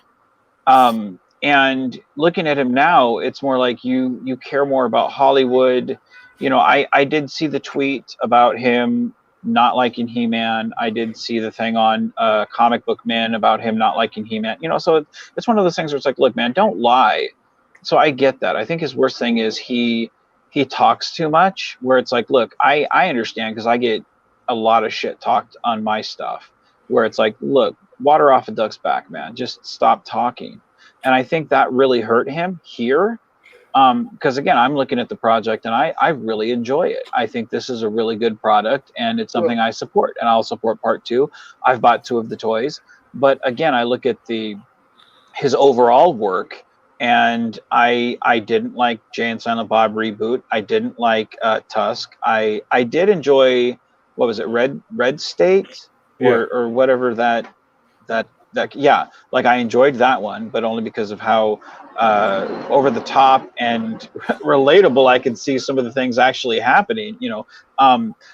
And looking at him now, it's more like you care more about Hollywood. I did see the tweet about him not liking He-Man. I did see the thing on Comic Book Man about him not liking He-Man. So it's one of those things where it's like, look, man, don't lie. So I get that. I think his worst thing is he talks too much, where it's like, look, I understand because I get a lot of shit talked on my stuff, where it's like, look, water off a duck's back, man. Just stop talking. And I think that really hurt him here. Because again, I'm looking at the project and I really enjoy it. I think this is a really good product and it's something I support, and I'll support part 2. I've bought 2 of the toys, but again, I look at his overall work, and I didn't like Jay and Silent Bob reboot. I didn't like Tusk. I did enjoy, what was it, Red State or whatever that like I enjoyed that one, but only because of how over the top and relatable I could see some of the things actually happening,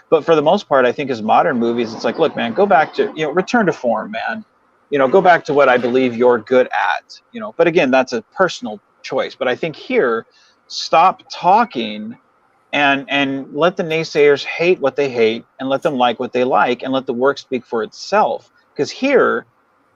but for the most part, I think as modern movies, it's like, look, man, go back to, return to form, man, go back to what I believe you're good at, but again, that's a personal choice. But I think here, stop talking and let the naysayers hate what they hate and let them like what they like and let the work speak for itself. Because here,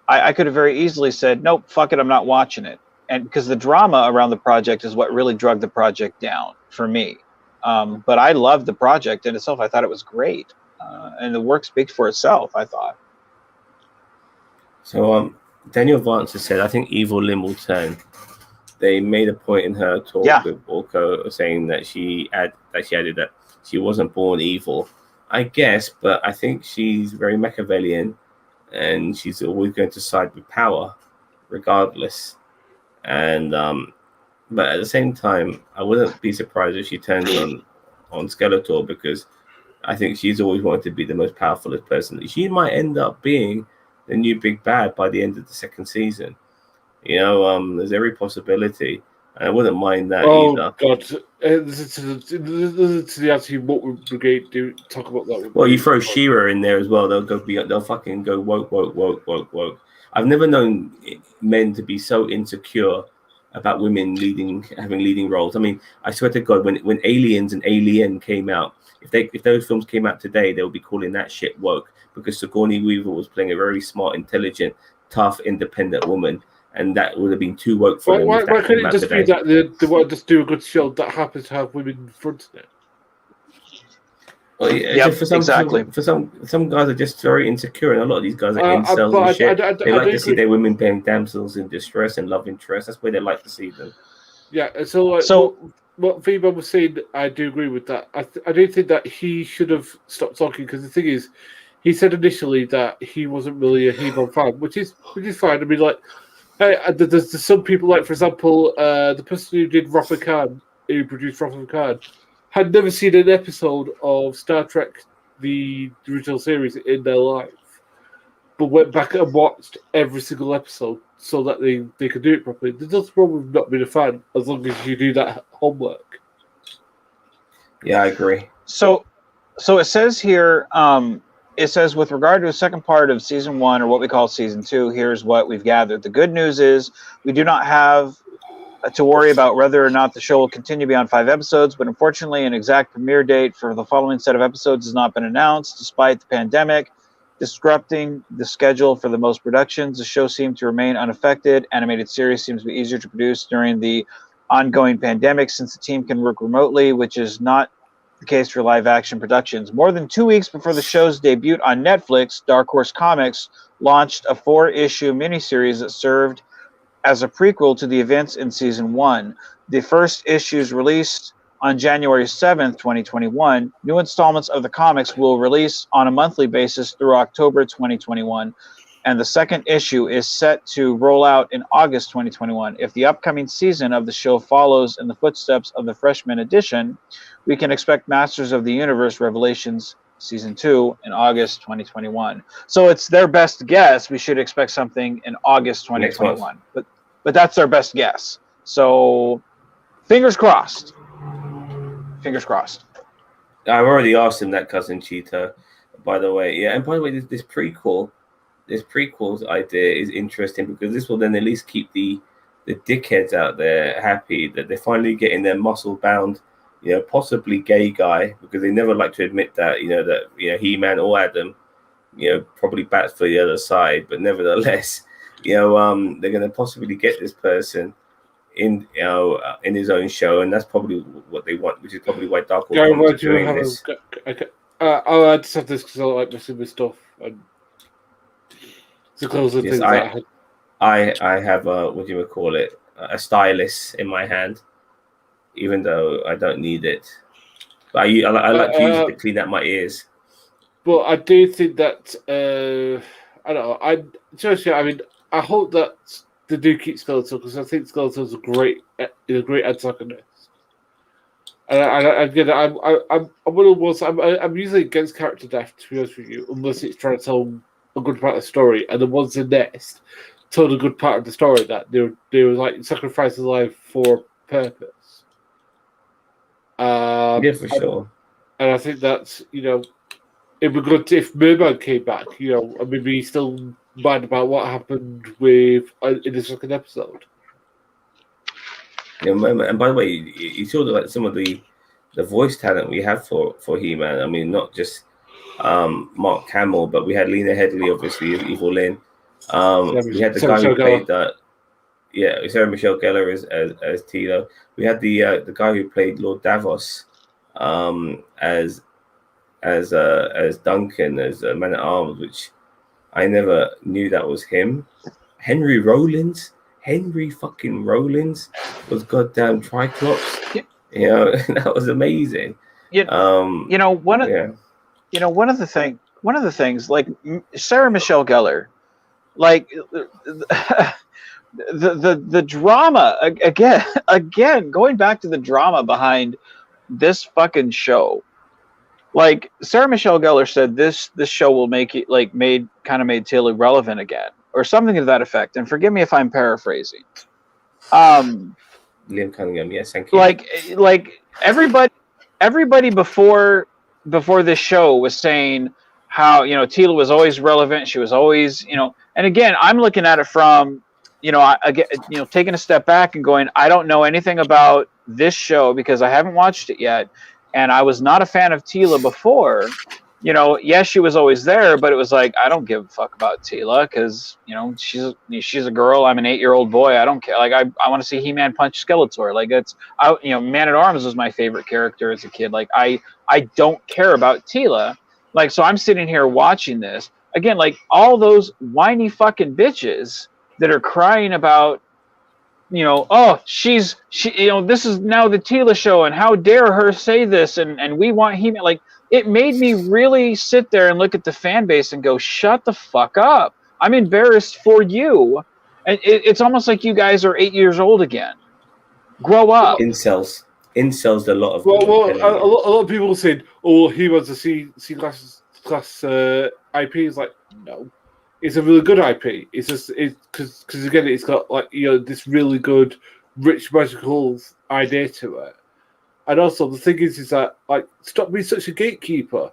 I could have very easily said, nope, fuck it, I'm not watching it. And because the drama around the project is what really drug the project down for me. But I loved the project in itself. I thought it was great. And the work speaks for itself, I thought. So Daniel Vance has said, I think Evil Lyn will turn. They made a point in her talk with Orko saying that she added that she wasn't born evil. I guess, but I think she's very Machiavellian. And she's always going to side with power, regardless. And but at the same time, I wouldn't be surprised if she turns on Skeletor, because I think she's always wanted to be the most powerful person. She might end up being the new big bad by the end of the 2nd season. There's every possibility. And I wouldn't mind that either. Oh God! Listen to the Anti-Woke Brigade talk about that one. Well, you throw She-Ra in there as well. They'll fucking go woke. I've never known men to be so insecure about women having leading roles. I mean, I swear to God, when Aliens and Alien came out, if those films came out today, they would be calling that shit woke, because Sigourney Weaver was playing a very smart, intelligent, tough, independent woman. And that would have been too woke for them. Why couldn't it just be that they want to just do a good show that happens to have women in front of it? Well, yeah, exactly. For some guys are just very insecure, and a lot of these guys are incels and shit. They like to see their women being damsels in distress and love interest. That's where they like to see them. Yeah, so what Vman was saying, I do agree with that. I do think that he should have stopped talking, because the thing is, he said initially that he wasn't really a He-Man fan, which is fine. I mean, like, hey, there's some people, like, for example, the person who did Wrath of Khan, who produced Wrath of Khan, had never seen an episode of Star Trek, the original series, in their life, but went back and watched every single episode so that they could do it properly. There's nothing wrong with not being a fan, as long as you do that homework. Yeah, I agree. So it says here, it says, with regard to the second part of season 1, or what we call season 2, here's what we've gathered. The good news is we do not have to worry about whether or not the show will continue beyond 5 episodes, but unfortunately an exact premiere date for the following set of episodes has not been announced. Despite the pandemic disrupting the schedule for the most productions, the show seemed to remain unaffected. Animated series seems to be easier to produce during the ongoing pandemic since the team can work remotely, which is not the case for live action productions. More than 2 weeks before the show's debut on Netflix, Dark Horse Comics launched a 4-issue miniseries that served as a prequel to the events in season 1. The first issues released on January 7th, 2021. New installments of the comics will release on a monthly basis through October 2021. And the second issue is set to roll out in August 2021. If the upcoming season of the show follows in the footsteps of the freshman edition, we can expect Masters of the Universe Revelations Season 2 in August 2021. So it's their best guess. We should expect something in August 2021. But that's our best guess. So fingers crossed. Fingers crossed. I've already asked him that, Cousin Cheetah, by the way. Yeah, and by the way, this prequel's idea is interesting because this will then at least keep the dickheads out there happy that they're finally getting their muscle-bound, possibly gay guy, because they never like to admit that, He-Man or Adam, probably bats for the other side, but nevertheless, they're going to possibly get this person in his own show, and that's probably what they want, which is probably why Dark Horse are doing this. I just have this because I like messing with stuff. And it's close things I have what do you call it, a stylus in my hand, even though I don't need it. But I like to use it to clean out my ears. But I do think that I don't know. I hope that they do keep Skeletor because I think Skeletor's a great antagonist. And again, I'm usually against character death, to be honest with you, unless it's trying to tell a good part of the story. And the ones in Nest told a good part of the story that they were like sacrificing life for a purpose. Yeah, for sure. And I think that's it'd be good if Merman came back, and maybe still mind about what happened with in the second episode. Yeah, and by the way, you saw like some of the voice talent we have for He-Man. I mean, not just Mark Hamill, but we had Lena Headey, obviously, as Evil Lynn. We had the guy who played that. Yeah, Sarah Michelle Gellar as Tilo. We had the guy who played Lord Davos as Duncan, as Man at Arms, which I never knew that was him. Henry fucking Rollins was goddamn Triclops. Yeah. That was amazing. One of the things, like Sarah Michelle Gellar, like the drama again going back to the drama behind this fucking show. Like Sarah Michelle Gellar said, this show will make it made Taylor relevant again, or something to that effect. And forgive me if I'm paraphrasing. Liam Cunningham, yes, thank you. Like everybody before this show was saying how Tila was always relevant. She was always and again, I'm looking at it from taking a step back and going, I don't know anything about this show because I haven't watched it yet. And I was not a fan of Tila before. Yes, she was always there, but it was like, I don't give a fuck about Tila because, she's a girl. I'm an 8-year-old boy. I don't care. Like, I want to see He-Man punch Skeletor. Like, Man at Arms was my favorite character as a kid. Like, I don't care about Tila. Like, so I'm sitting here watching this. Again, like, all those whiny fucking bitches that are crying about, this is now the Tila show, and how dare her say this, and we want He-Man. Like, it made me really sit there and look at the fan base and go, shut the fuck up. I'm embarrassed for you. And it's almost like you guys are 8 years old again. Grow up. Incels, a lot of Well, them. well a lot of people said, "Oh, he was a C class IP." It's like, no, it's a really good IP. It's just because again, it's got like this really good, rich magical idea to it. And also the thing is that like stop being such a gatekeeper.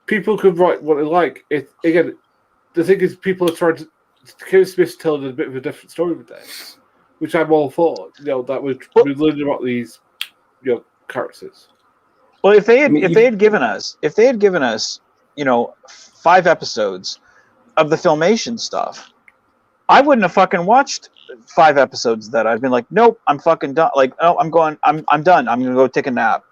People can write what they like. Again, the thing is people are trying to. Kevin Smith's telling a bit of a different story with this, which I'm all for. That we're learning about these, characters. Well, if they had given us 5 episodes of the Filmation stuff, I wouldn't have fucking watched 5 episodes of that. I'd been like, nope, I'm fucking done. Like, no, I'm done. I'm gonna go take a nap.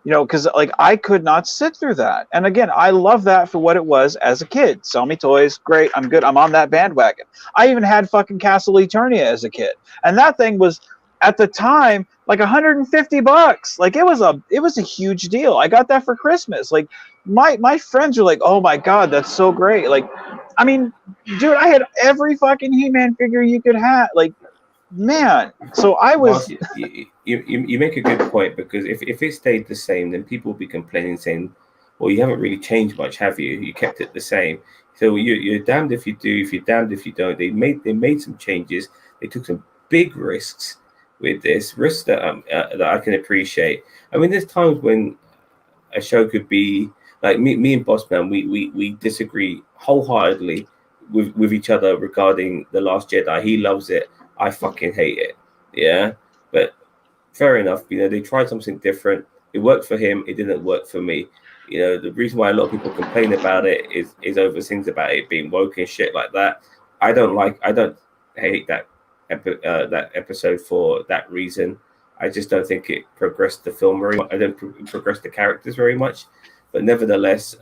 Because like I could not sit through that. And again, I love that for what it was as a kid. Sell me toys, great, I'm good. I'm on that bandwagon. I even had fucking Castle Eternia as a kid, and that thing was at the time like $150. Like it was a huge deal. I got that for Christmas. Like my friends were like, oh my god, that's so great. Like, I mean, dude, I had every fucking He-Man figure you could have. Like, man, so I was. You make a good point, because if it stayed the same, then people would be complaining, saying, "Well, you haven't really changed much, have you? You kept it the same." So you're damned if you do, if you're damned if you don't. They made some changes. They took some big risks with this, risks that I can appreciate. I mean, there's times when a show could be like me and Bossman. We disagree wholeheartedly with each other regarding The Last Jedi. He loves it. I fucking hate it. Yeah, but fair enough. They tried something different. It worked for him. It didn't work for me. The reason why a lot of people complain about it is over things about it being woke and shit like that. I don't hate that episode for that reason. I just don't think it progressed the film very much. I don't progress the characters very much. But nevertheless,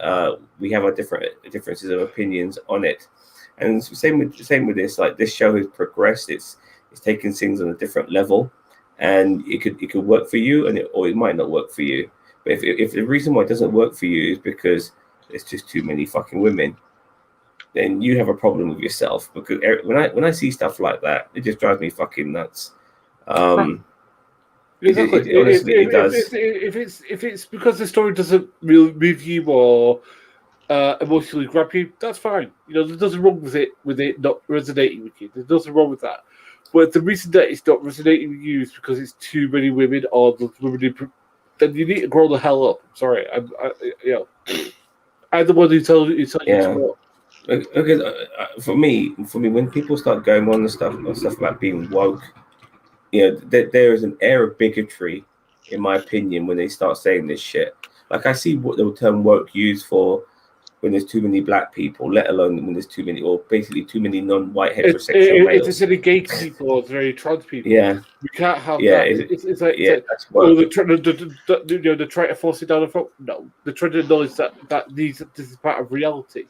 we have our differences of opinions on it. And same with this. Like, this show has progressed. It's taken things on a different level, and it could work for you, or it might not work for you. But if the reason why it doesn't work for you is because there's just too many fucking women, then you have a problem with yourself. Because when I see stuff like that, it just drives me fucking nuts. Exactly. It does. If it's because the story doesn't really move you or emotionally grab you, that's fine. There's nothing wrong with it not resonating with you. There's nothing wrong with that. But the reason that it's not resonating with you is because it's too many women, or the women. Then you need to grow the hell up. I'm sorry. I'm the one who tells you to grow up. Because for me, when people start going on stuff about being woke, there is an air of bigotry, in my opinion, when they start saying this shit. Like, I see what the term woke used for when there's too many black people, let alone when there's too many, or basically too many non-white heterosexual males. It's any gay people or very trans people. Yeah, we can't have that. It's like, that's woke. They're trying to force it down the throat. No, they're trying to acknowledge that this is part of reality.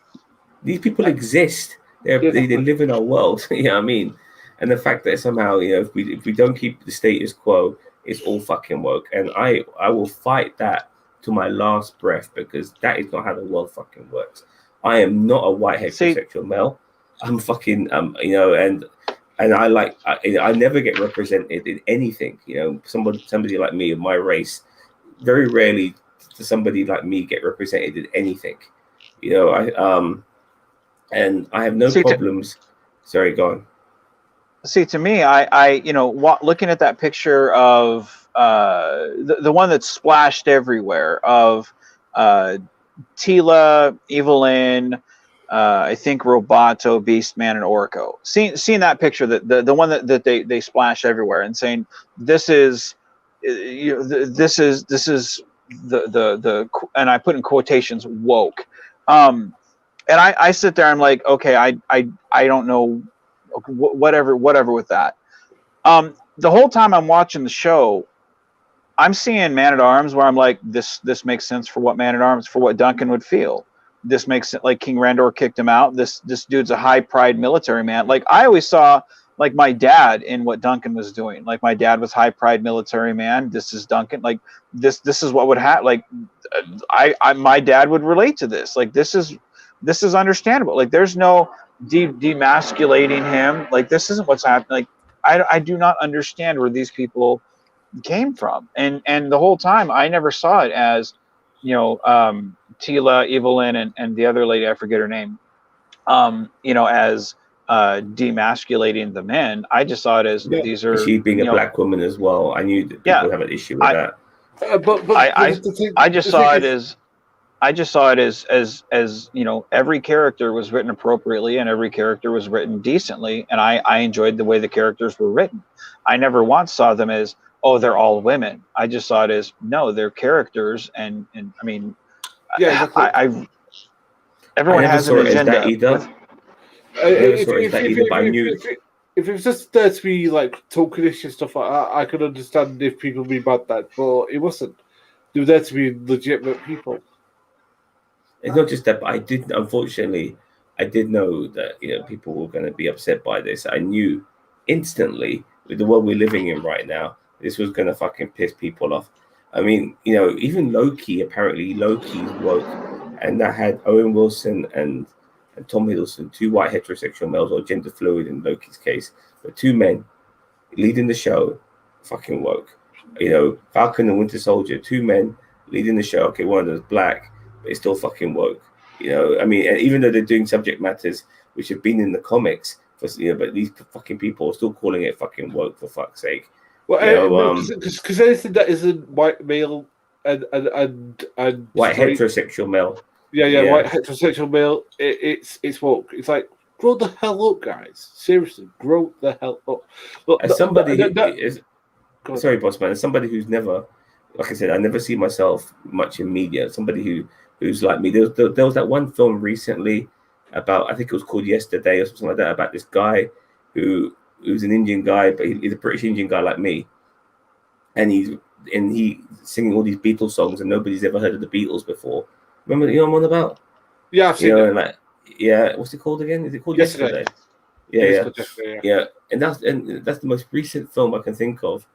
These people exist. They live in our world. You know what I mean? And the fact that somehow, if we don't keep the status quo, it's all fucking woke. And I will fight that to my last breath, because that is not how the world fucking works. I am not a white heterosexual male. I'm fucking and I never get represented in anything. Somebody like me of my race, very rarely does somebody like me get represented in anything. And I have no problems. Sorry, go on. See, to me, I looking at that picture of the one that's splashed everywhere of Tila, Evelyn, I think Roboto, Beastman, and Orko. Seeing that picture, the one that they splash everywhere, and saying this is the and I put in quotations woke. And I sit there, I'm like, okay, I don't know, whatever with that. The whole time I'm watching the show, I'm seeing Man at Arms where I'm like, this makes sense for what Man at Arms, for what Duncan would feel. This makes it like King Randor kicked him out. This dude's a high pride military man. Like, I always saw like my dad in what Duncan was doing. Like my dad was high pride military man. This is Duncan. Like this is what would happen. Like my dad would relate to this. Like this is understandable. Like there's no demasculating him. Like this isn't what's happening. Like I do not understand where these people came from. And the whole time I never saw it as, Tila, Evelyn, and the other lady, I forget her name, as demasculating the men. I just saw it as these are she being a black woman as well. I knew that people would have an issue with that. I just saw it as every character was written appropriately and every character was written decently, and I enjoyed the way the characters were written. I never once saw them as, oh, they're all women. I just saw it as, no, they're characters, and I mean, everyone has an agenda. If it was just there to be like tokenish and stuff like that, I could understand if people be bad that, but it wasn't. They were there to be legitimate people. It's not just that, but I did know that people were going to be upset by this. I knew instantly with the world we're living in right now, this was going to fucking piss people off. I mean, even Loki's woke, and that had Owen Wilson and Tom Hiddleston, two white heterosexual males, or gender fluid in Loki's case, but two men leading the show, fucking woke. Falcon and Winter Soldier, two men leading the show. Okay, one of them's black, but it's still fucking woke. I mean, and even though they're doing subject matters which have been in the comics, but these fucking people are still calling it fucking woke, for fuck's sake. Well, because anything that isn't white male and white heterosexual male. Yeah, white heterosexual male. It's woke. It's like, grow the hell up, guys. Seriously, grow the hell up. Look, as somebody sorry, boss man. As somebody who's never, like I said, I never see myself much in media. Somebody who's like me. There was that one film recently about, I think it was called Yesterday or something like that, about this guy who's an Indian guy, but he's a British Indian guy like me, and he's singing all these Beatles songs, and nobody's ever heard of the Beatles before. Remember, what I'm on about? Yeah, I've seen it. What's it called again? Is it called Yesterday? Yeah. And that's the most recent film I can think of,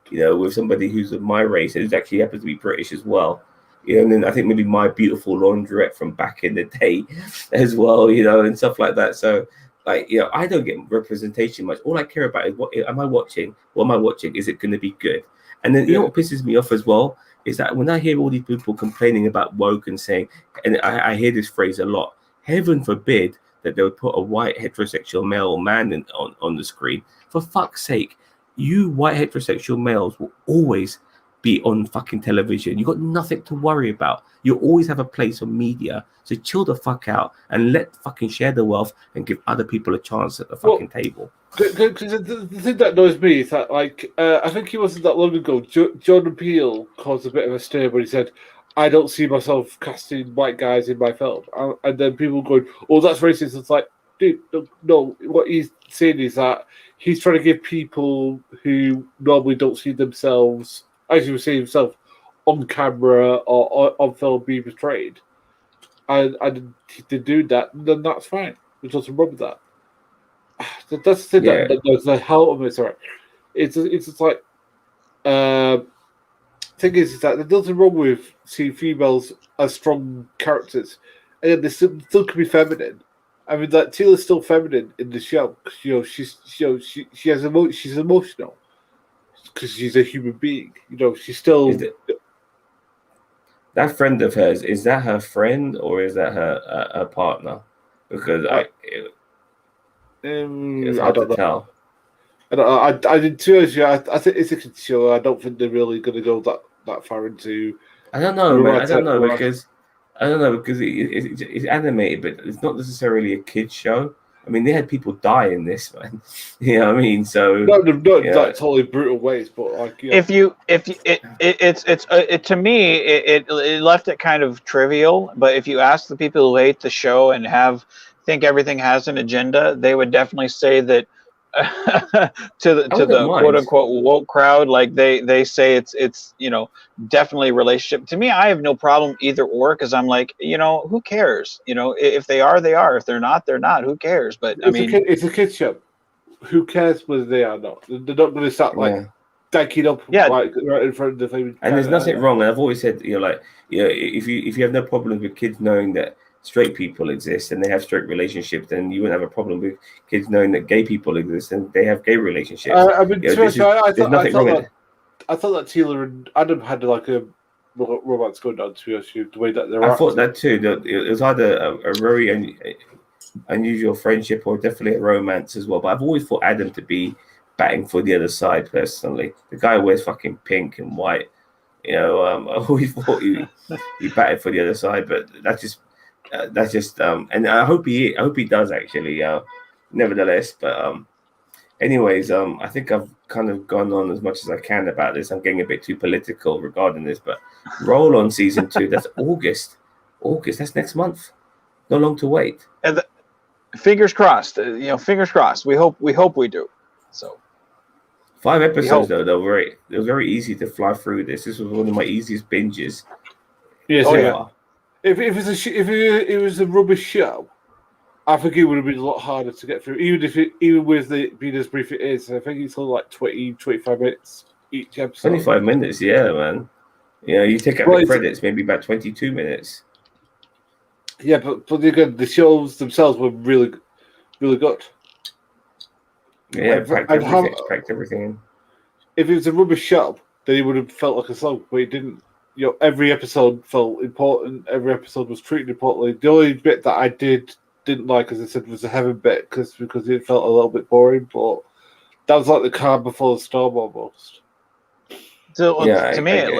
with somebody who's of my race and who actually happens to be British as well. And then I think maybe My Beautiful Laundrette from back in the day as well, and stuff like that. So, I don't get representation much. All I care about is what am I watching? What am I watching? Is it going to be good? And then what pisses me off as well is that when I hear all these people complaining about woke and saying, and I hear this phrase a lot, heaven forbid that they would put a white heterosexual male or man on the screen. For fuck's sake, you white heterosexual males will always be on fucking television. You got nothing to worry about. You always have a place on media. So chill the fuck out and let fucking share the wealth and give other people a chance at the fucking table. Because the thing that annoys me is that, I think it wasn't that long ago, Jordan Peele caused a bit of a stir when he said, I don't see myself casting white guys in my film. And then people going, oh, that's racist. It's like, dude, no. What he's saying is that he's trying to give people who normally don't see themselves, as you were saying himself, on camera or on film being portrayed. And to do that, then that's fine. There's nothing wrong with that. That's the thing that knows the hell of it. Sorry. It's just like, thing is that there's nothing wrong with seeing females as strong characters, and they still can be feminine. I mean, that Tila's still feminine in the show. She's she's emotional because she's a human being. She's still. That friend of hers, is that her friend or is that her partner? Because it's hard to tell. I didn't too. I think it's a kid show. I don't think they're really going to go that far into. I don't know, man. I don't know because it's animated, but it's not necessarily a kid show. I mean, they had people die in this, man. You know what I mean? So not like totally brutal ways, but like to me it left it kind of trivial. But if you ask the people who hate the show and think everything has an agenda, they would definitely say that to the quote unquote woke crowd, like they say it's definitely a relationship. To me, I have no problem either or, because I'm like, who cares? If they are, they are. If they're not, they're not. Who cares? But I mean, it's a kid's show. who cares whether they are or not? They're not going to start danking up right in front of the family. And there's nothing wrong. And I've always said, if you have no problem with kids knowing that straight people exist and they have straight relationships, then you wouldn't have a problem with kids knowing that gay people exist and they have gay relationships. I thought that Teela and Adam had like a romance going on, to be honest with you, the way that they're I thought that too. That it was either a very unusual friendship or definitely a romance as well. But I've always thought Adam to be batting for the other side personally. The guy wears fucking pink and white. I always thought he batted for the other side, but that's just and I hope he does actually. Nevertheless, but anyways, I think I've kind of gone on as much as I can about this. I'm getting a bit too political regarding this, but roll on season 2. That's August. That's next month. No long to wait. And fingers crossed. Fingers crossed. We hope we do. So 5 episodes though. It was very easy to fly through this. This was one of my easiest binges. Yes. If it was a rubbish show, I think it would have been a lot harder to get through, even with it being as brief it is. I think it's only like 20-25 minutes each episode. 25 minutes, yeah, man. You take out the credits, maybe about 22 minutes. Yeah, but again, the shows themselves were really, really good. Yeah, packed everything in. If it was a rubbish show, then it would have felt like a song, but it didn't. Every episode felt important. Every episode was treated importantly. The only bit that I didn't like, as I said, was the heaven bit because it felt a little bit boring. But that was like the calm before the storm almost. So to me,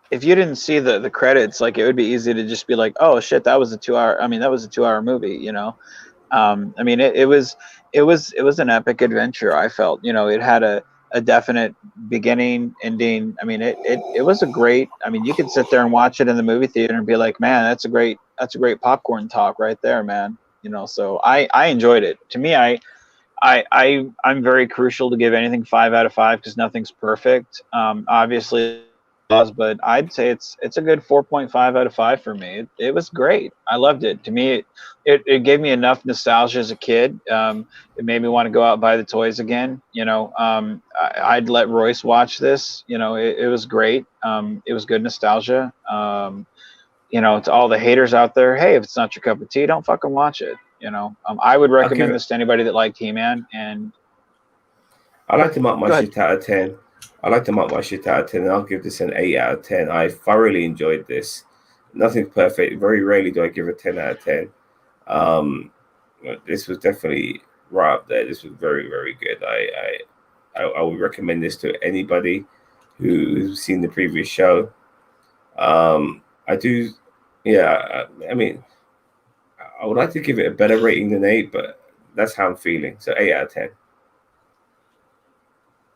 if you didn't see the credits, like it would be easy to just be like, oh shit, that was a 2-hour. I mean, that was a 2-hour movie. I mean, it was an epic adventure. I felt, it had a definite beginning, ending. I mean, it was a great. I mean, you could sit there and watch it in the movie theater and be like, man, that's a great popcorn talk right there, man. So I enjoyed it. To me, I'm very crucial to give anything 5 out of 5 because nothing's perfect. Obviously, but I'd say it's a good 4.5 out of 5 for me. It was great. I loved it. To me, it gave me enough nostalgia as a kid. It made me want to go out and buy the toys again. I'd let Royce watch this. It was great. It was good nostalgia. To all the haters out there, hey, if it's not your cup of tea, don't fucking watch it. I would recommend this to anybody that liked He-Man. And I like to mark my shit out of 10. And I'll give this an 8 out of 10. I thoroughly enjoyed this. Nothing's perfect. Very rarely do I give a 10 out of 10. This was definitely right up there. This was very, very good. I would recommend this to anybody who's seen the previous show. I do. Yeah, I mean, I would like to give it a better rating than 8, but that's how I'm feeling. So 8 out of 10.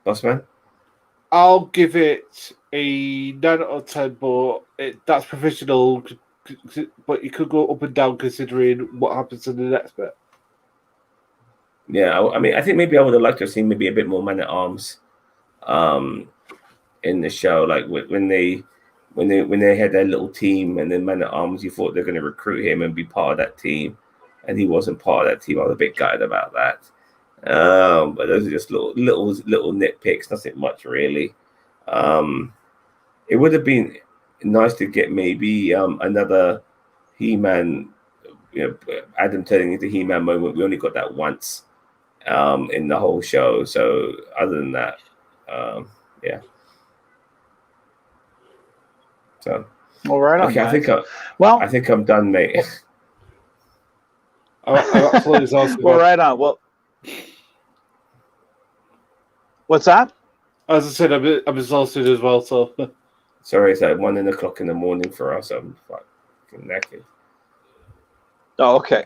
Bossman? I'll give it a 9 out of 10, but that's professional. But you could go up and down considering what happens in the next bit. Yeah, I mean, I think maybe I would have liked to have seen maybe a bit more Man at Arms, in the show. Like when they had their little team, and then Man at Arms, you thought they're going to recruit him and be part of that team, and he wasn't part of that team. I was a bit gutted about that. But those are just little nitpicks, nothing much really. It would have been nice to get maybe another He-Man, Adam turning into He-Man moment. We only got that once in the whole show. So other than that, yeah. So well, right on. Okay, guys. I think I'm done, mate. I'm absolutely exhausted. Well, right on. Well. What's that? As I said, I'm exhausted as well. So sorry, it's like 1 o'clock in the morning for us. I'm fucking knackered. Oh, okay.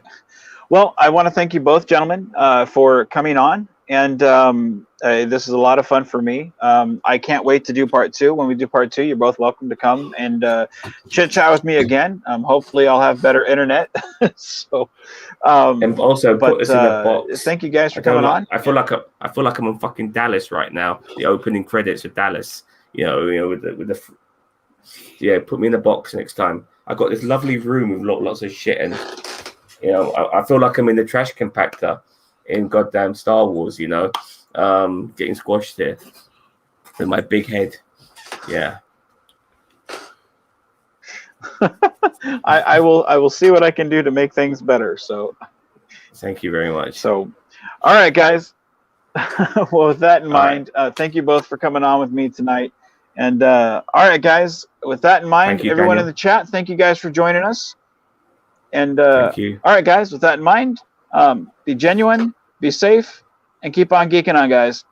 Well, I want to thank you both, gentlemen, for coming on. And this is a lot of fun for me. I can't wait to do part 2. When we do part 2, you're both welcome to come and chit chat with me again. Hopefully, I'll have better internet. So, and also put us in a box. Thank you guys for coming on. I feel like I'm in fucking Dallas right now. The opening credits of Dallas. With the put me in a box next time. I got this lovely room with lots of shit, and I feel like I'm in the trash compactor in goddamn Star Wars, you know, getting squashed here with my big head. Yeah. I will see what I can do to make things better. So thank you very much. So, all right, guys. Well, with that in All mind, thank you both for coming on with me tonight. And all right, guys, with that in mind, you, everyone Daniel. in the chat, thank you guys for joining us. And Thank you. all right, guys, with that in mind, be genuine, be safe, and keep on geeking on, guys.